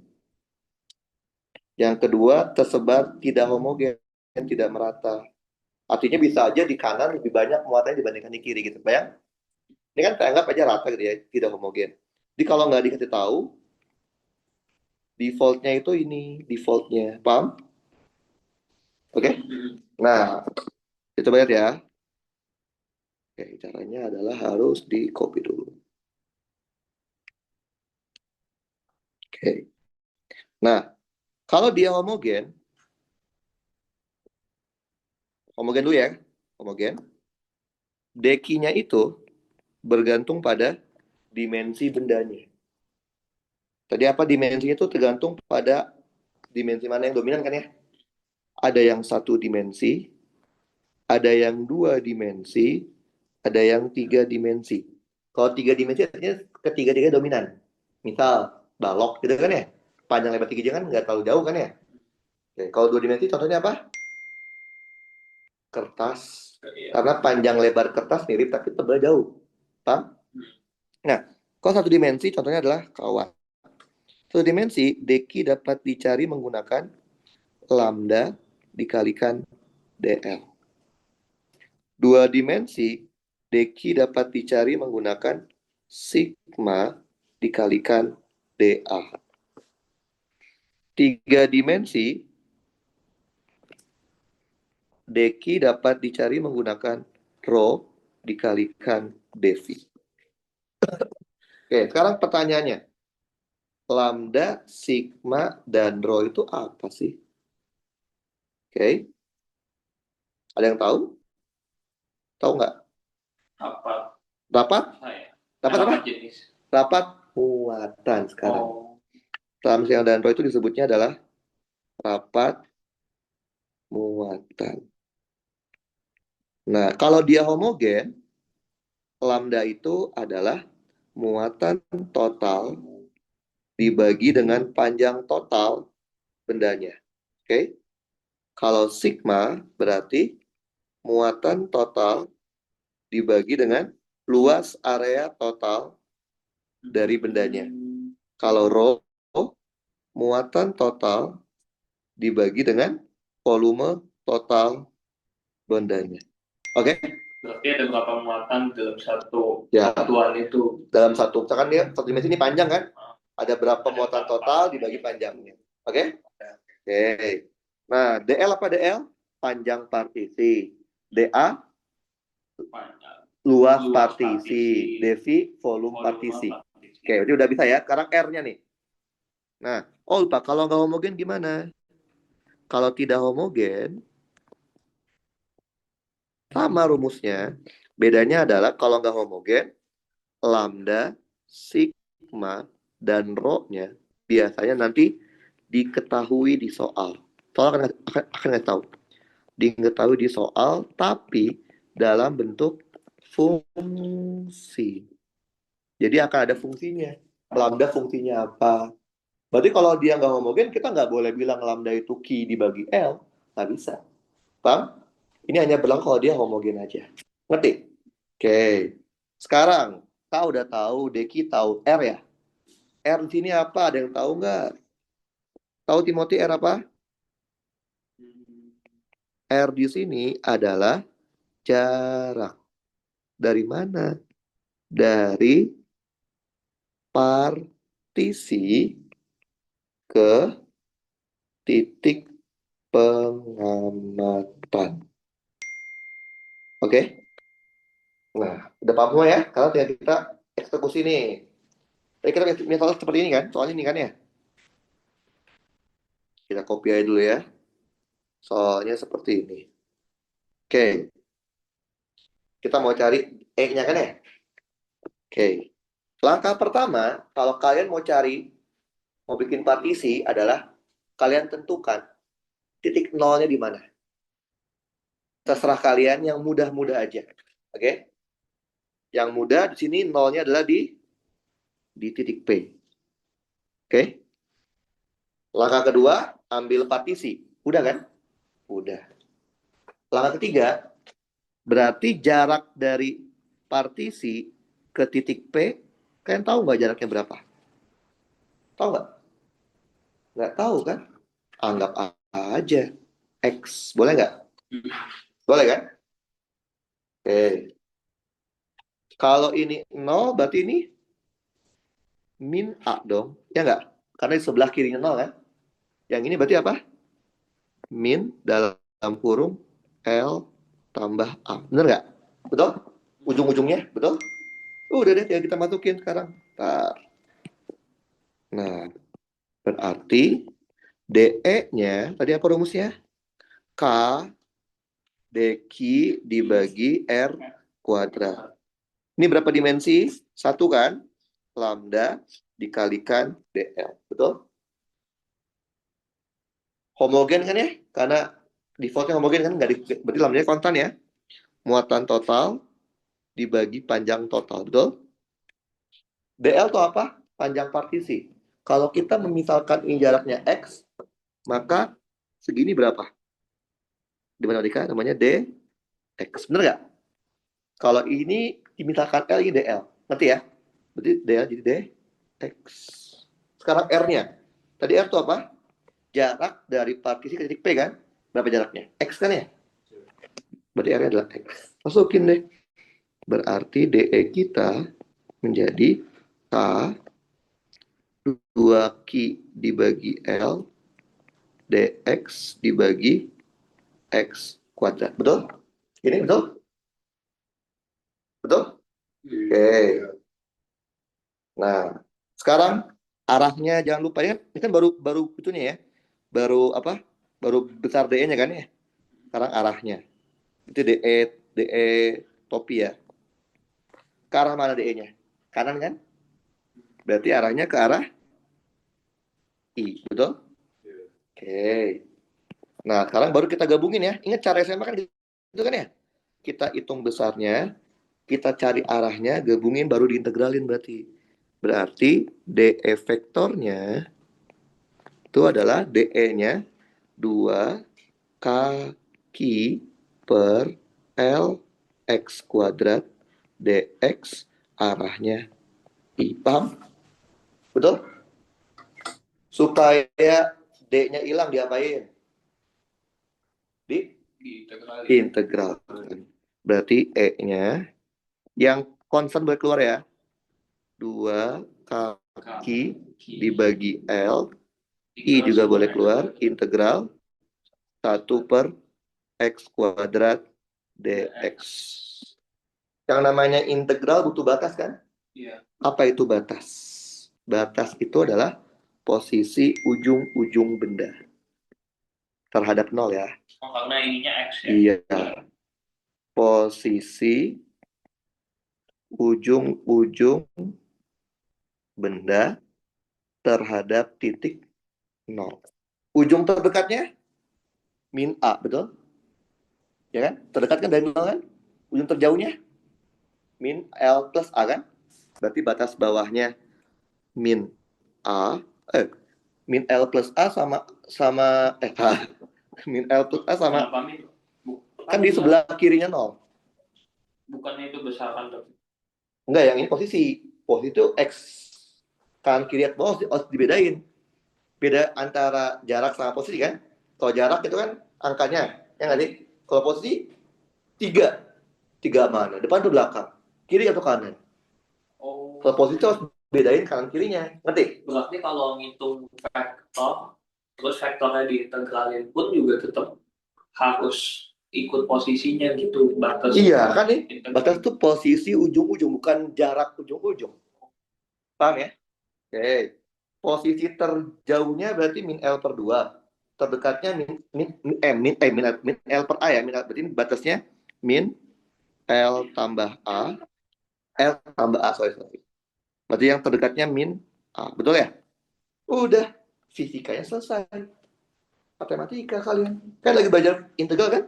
Yang kedua tersebar tidak homogen, tidak merata. Artinya bisa aja di kanan lebih banyak muatannya dibandingkan di kiri gitu, bayang? Ini kan kita anggap aja rata gitu ya, tidak homogen. Jadi kalau nggak dikasih tahu, defaultnya itu ini, defaultnya, paham? Oke? Nah, itu banget ya. Oke, caranya adalah harus di copy dulu. Oke. Nah, kalau dia homogen dulu ya, homogen. Dekinya itu bergantung pada dimensi bendanya. Tadi apa dimensinya itu tergantung pada dimensi mana yang dominan kan ya? Ada yang satu dimensi, ada yang dua dimensi, ada yang tiga dimensi. Kalau tiga dimensi artinya ketiga-tiga dominan. Misal balok gitu kan ya? Panjang lebar tiga kan nggak terlalu jauh kan ya? Oke, kalau dua dimensi contohnya apa? Kertas. Karena panjang lebar kertas mirip tapi tebal jauh. Paham? Nah, kalau satu dimensi contohnya adalah kawan. Satu dimensi, deki dapat dicari menggunakan lambda dikalikan dl. Dua dimensi, deki dapat dicari menggunakan sigma dikalikan dA. Tiga dimensi, deki dapat dicari menggunakan rho dikalikan dv. Oke, sekarang pertanyaannya. Lambda, sigma, dan rho itu apa sih? Oke. Ada yang tahu? Tahu nggak? Dapat. Dapat? Dapat apa? Jenis. Dapat muatan sekarang. Dalam siang dan rho itu disebutnya adalah rapat muatan. Nah, kalau dia homogen, lambda itu adalah muatan total dibagi dengan panjang total bendanya. Oke? Kalau sigma berarti muatan total dibagi dengan luas area total dari bendanya. Kalau rho, muatan total dibagi dengan volume total bendanya. Oke? Berarti ada berapa muatan dalam satu Ya. satuan itu? Dalam satu, misalkan dia satu dimensi ini panjang kan? Ada berapa muatan total dibagi panjangnya. Oke? Oke. Nah, DL apa DL? Panjang partisi. DA? Luas partisi. DV? Volume partisi. Oke, jadi udah bisa ya. Sekarang R-nya nih. Nah, oh lupa, kalau nggak homogen gimana? Kalau tidak homogen, sama rumusnya. Bedanya adalah kalau nggak homogen, lambda, sigma, dan rho-nya biasanya nanti diketahui di soal. Soal akan nggak tahu. Diketahui di soal, tapi dalam bentuk fungsi. Jadi akan ada fungsinya. Lambda fungsinya apa? Berarti kalau dia nggak homogen, kita nggak boleh bilang lambda itu Q dibagi L. Nggak bisa. Paham? Ini hanya berlaku kalau dia homogen aja. Ngerti? Oke. Sekarang, kita udah tahu, Deki tahu R ya? R di sini apa? Ada yang tahu nggak? Tahu Timothy R apa? R di sini adalah jarak. Dari mana? Dari partisi ke titik pengamatan. Oke? Nah, udah paham semua ya? Karena tinggal kita eksekusi nih. Kita misal seperti ini kan, soal ini kan ya. Kita copy aja dulu ya. Soalnya seperti ini. Oke, kita mau cari E-nya kan ya? Oke. Langkah pertama, kalau kalian mau bikin partisi adalah kalian tentukan titik nolnya di mana. Terserah kalian yang mudah-mudah aja. Oke? Yang mudah di sini nolnya adalah di titik P. Oke? Langkah kedua, ambil partisi. Udah kan? Udah. Langkah ketiga, berarti jarak dari partisi ke titik P, kalian tahu nggak jaraknya berapa? Tahu nggak? Nggak tahu kan? Anggap aja X. Boleh nggak? Boleh kan? Oke. Kalau ini 0, berarti ini min A dong. Ya nggak? Karena di sebelah kirinya 0 kan? Yang ini berarti apa? Min dalam kurung L tambah A. Bener nggak? Betul? Ujung-ujungnya? Betul? Udah deh, ya kita masukin sekarang. Ntar. Nah, berarti DE-nya, tadi apa rumusnya? K dq dibagi R kuadrat. Ini berapa dimensi? 1 kan? Lambda dikalikan DL. Betul? Homogen kan ya? Karena defaultnya homogen kan? Berarti lambdanya konstan ya? Muatan total dibagi panjang total. Betul? DL itu apa? Panjang partisi. Kalau kita memisalkan ini jaraknya X, maka segini berapa? Di matematika namanya dx. Bener nggak? Kalau ini dimisalkan L, ini dl. Ngerti ya? Berarti dl jadi dx. Sekarang R-nya. Tadi R itu apa? Jarak dari partisi ke titik P kan? Berapa jaraknya? X kan ya? Berarti R-nya adalah X. Masukin deh. Berarti DE kita menjadi K 2Q dibagi L dx dibagi X kuadrat. Betul? Ini betul? Betul? Oke. Nah, sekarang arahnya jangan lupa ya. Ini kan baru itunya ya. Baru apa? Baru besar DE-nya kan ya. Sekarang arahnya. Itu DE topi ya. Ke arah mana DE-nya? Kanan kan? Berarti arahnya ke arah I, betul? Oke. Nah, sekarang baru kita gabungin ya. Ingat cara SMA kan gitu kan ya? Kita hitung besarnya, kita cari arahnya, gabungin baru diintegralin berarti. Berarti DE vektornya itu adalah DE-nya 2 kaki per L X kuadrat DX arahnya I. Paham? Betul? Supaya D-nya hilang diapain? Integral. Berarti E-nya yang konstan boleh keluar ya. 2 kaki dibagi L. I juga boleh keluar. Integral 1 per X kuadrat dx. Yang namanya integral butuh batas kan? Iya. Apa itu batas? Batas itu adalah posisi ujung-ujung benda terhadap 0 ya. Oh, karena ininya X ya? Iya. Posisi ujung-ujung benda terhadap titik 0. Ujung terdekatnya min A, betul? Ya kan? Terdekat kan dari 0 kan? Ujung terjauhnya min L plus A kan? Berarti batas bawahnya min A, min L plus A sama min L plus A sama kan di sebelah kirinya 0. Bukannya itu besar kan? Enggak, yang ini posisi itu X kanan kiri at bawah harus dibedain. Beda antara jarak sama posisi kan? Kalau jarak itu kan angkanya, ya nggak sih? Kalau posisi 3 mana? Depan atau belakang? Kiri atau kanan? Oh. Kalau posisi harus bedain kanan kirinya, ngerti? Berarti kalau ngitung vektor, terus vektornya diintegralin pun juga tetap harus ikut posisinya gitu, batas. Iya kan nih, batas itu posisi ujung-ujung, bukan jarak ujung-ujung. Paham ya? Oke. Posisi terjauhnya berarti min L per 2. Terdekatnya min L per A ya. Berarti ini batasnya min L tambah A. L tambah A, sorry. Berarti yang terdekatnya min A. Betul ya? Udah. Fisikanya selesai. Matematika kalian. Kan lagi belajar integral kan?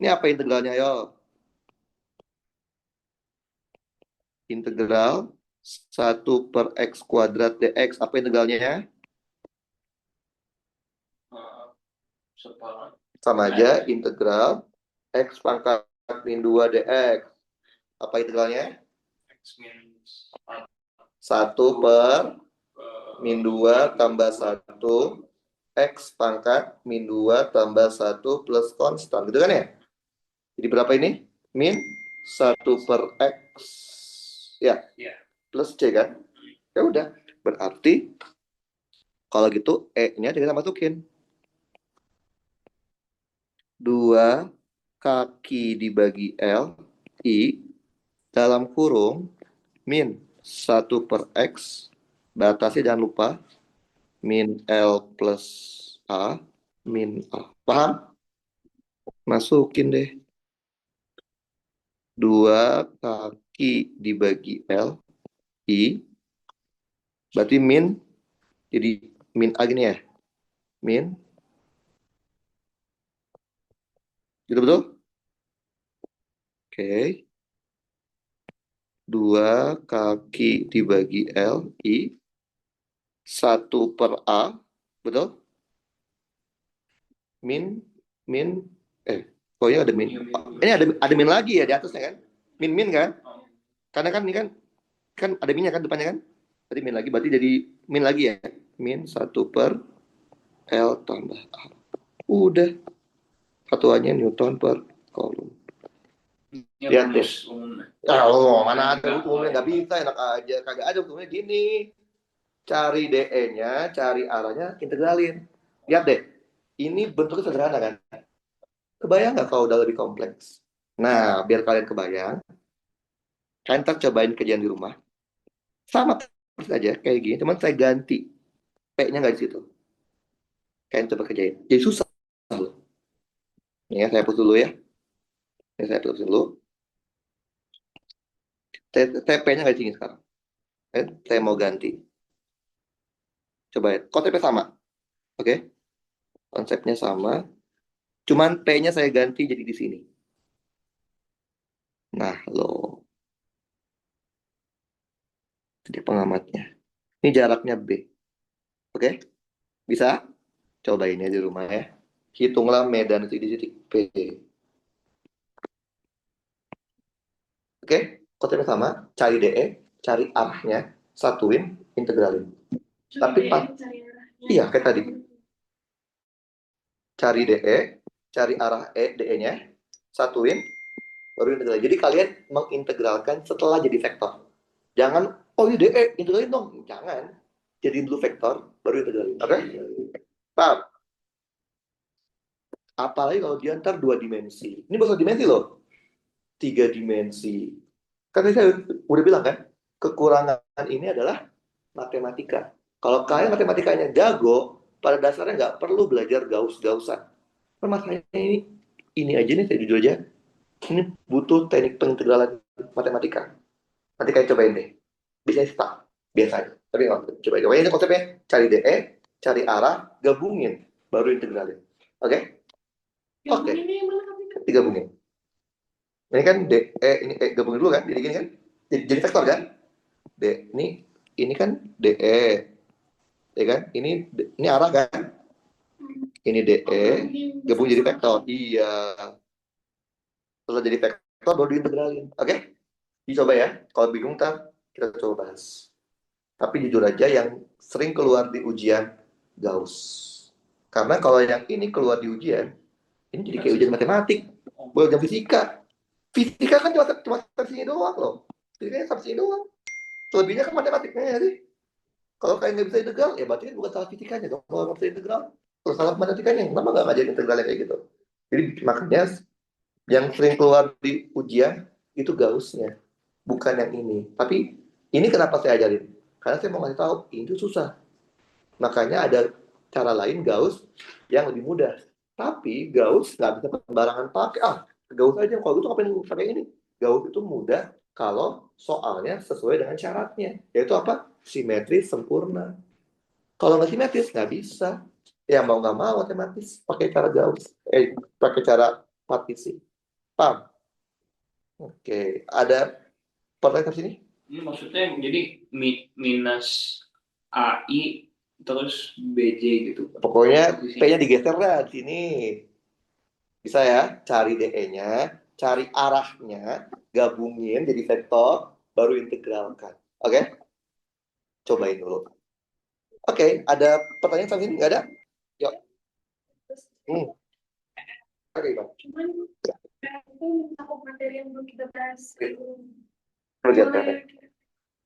Ini apa integralnya, yo? Integral 1 per X kuadrat dx. Apa integralnya? Sama aja, integral X pangkat min 2 dx. Apa integralnya? X min 1 per min 2 tambah 1 X pangkat min 2 tambah 1 plus konstan. Gitu kan ya? Jadi berapa ini? Min 1 per X. Ya, plus C kan? Ya udah. Berarti kalau gitu E-nya kita masukin. 2 kaki dibagi L I dalam kurung min 1 per X. Batasnya jangan lupa. Min L plus A min A. Paham? Masukin deh. 2 kaki dibagi L I. Berarti min. Jadi min A gini ya. Min. Gitu betul? Oke. 2 kaki dibagi L I. 1 per A. Betul? Min. Pokoknya ada min. Ini ada min lagi ya di atasnya kan? Min kan? Karena kan ini kan ada minnya kan depannya kan? Berarti min lagi, berarti jadi min lagi ya. Min 1 per L tambah A. Udah. Satuannya Newton per Coulomb. Lihat deh. Mana ada hukumnya, nggak bisa, enak aja. Kagak ada hukumnya gini. Cari DE-nya, cari arahnya, integralin. Lihat deh. Ini bentuknya sederhana kan? Kebayang nggak kalau udah lebih kompleks? Nah, biar kalian kebayang, kalian ntar cobain kerjaan di rumah. Sama persis aja kayak gini, cuman saya ganti P-nya nggak di situ. Kalian coba kerjain. Jadi susah loh. Ini ya, saya hapus dulu ya. Ini saya hapus dulu. TP-nya nggak di sini sekarang. Saya mau ganti. Coba ya. Konsepnya sama. Oke? Konsepnya sama. Cuman P-nya saya ganti jadi di sini. Nah, loh. Jadi pengamatnya. Ini jaraknya B. Oke? Bisa? Cobain ya di rumah ya. Hitunglah medan itu di titik P. Oke? Konsepnya sama. Cari DE. Cari arahnya. Satuin. Integralin. Tapi iya, kayak tadi. Cari DE. Cari arah DE-nya. Satuin. Baru integralin. Jadi kalian mengintegralkan setelah jadi vektor. Jangan, oh iya DE, integralin dong. Jangan. Jadi dulu vektor, baru integralin. Oke? Paham? Apalagi kalau dia ntar 2 dimensi. Ini bukan dimensi loh. 3 dimensi. Kan saya udah bilang kan, kekurangan ini adalah matematika. Kalau kalian matematikanya jago, pada dasarnya nggak perlu belajar gaus-gausan. Permasalahannya ini aja nih, saya jujur aja. Ini butuh teknik pengintegralan matematika. Nanti kalian cobain deh. Bisa stuck. Biasa aja. Tapi cobain. Cobain ini konsepnya. Cari DE, cari arah, gabungin. Baru integralin. Oke? Oke. Digabungin. Ini kan DE, ini gabungin dulu kan? Jadi gini kan? Jadi vektor kan? Ini kan DE. Ya kan? Ini arah kan? Ini DE, gabung jadi vektor. Iya. Setelah jadi vektor baru diintegralin. Oke? Dicoba ya. Kalau bingung ntar kita coba bahas. Tapi jujur aja yang sering keluar di ujian Gauss. Karena kalau yang ini keluar di ujian, ini jadi kayak ujian matematik. Bukan ujian fisika. Fisika kan cuma sini doang loh. Fisikanya sampai sini doang. Selebihnya kan matematiknya ya sih. Kalau kalian nggak bisa integral, ya berarti bukan salah fisikanya dong. Kalau nggak bisa integral, terus salah matematikanya. Kenapa nggak ngajarin integralnya kayak gitu? Jadi makanya yang sering keluar di ujian itu Gaussnya, bukan yang ini. Tapi ini kenapa saya ajarin? Karena saya mau ngasih tahu, ini tuh susah. Makanya ada cara lain Gauss yang lebih mudah. Tapi Gauss nggak bisa sembarangan pakai. Gauss aja. Kalau gitu ngapain pakai ini? Gauss itu mudah kalau soalnya sesuai dengan syaratnya. Yaitu apa? Simetris sempurna. Kalau nggak simetris, nggak bisa. Ya mau nggak mau otomatis pakai cara Gauss. Pakai cara partisi. Paham? Oke. Ada pertanyaan sini? Ini maksudnya jadi minus AI terus BJ gitu. Pokoknya P-nya digeser dah di sini. Bisa ya, cari DE-nya, cari arahnya, gabungin jadi vektor, baru integralkan. Oke? Cobain dulu. Oke, ada pertanyaan sampai sini? Nggak ada? Yuk. Oke, Bang. Cuman aku aku materi yang belum kita bahas. Lihat PR.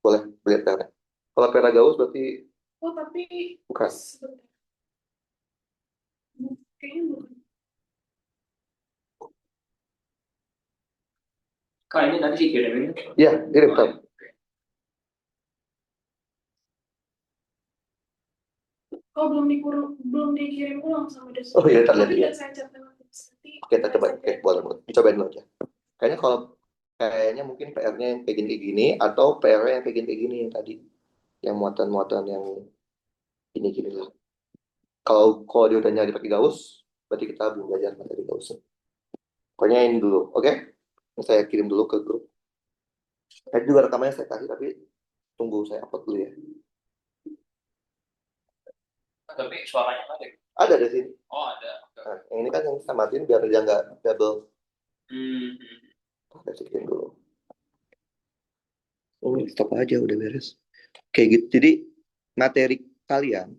Boleh, lihat PR. Kalau PR Gauss berarti Oh, tapi bukan. sebentar. Kayaknya bukan. Kak, ini tadi sih kirimin. Iya, kirim. Oh, belum dikirim ulang sama dosen. Oh iya, Tapi lihat. udah saya chat dengan nanti. Oke, kita coba. Oke, boleh. Dicobain dulu aja. Kayaknya mungkin PR-nya yang kayak gini, atau PR-nya yang kayak gini yang tadi. Yang muatan-muatan yang gini-gini lah. Kalau dia udah nyari pakai Gauss, berarti kita belum belajar materi Gauss. Pokoknya ini dulu, oke? Saya kirim dulu ke grup. Tadi juga rekamannya saya kasih, tapi tunggu saya upload dulu ya. Tapi suaranya ada. Ada di sini. Oh, ada. Nah, yang ini kan yang saya matiin biar dia nggak double. Saya kirim dulu. Oh, stop aja, udah beres. Kayak gitu. Jadi materi kalian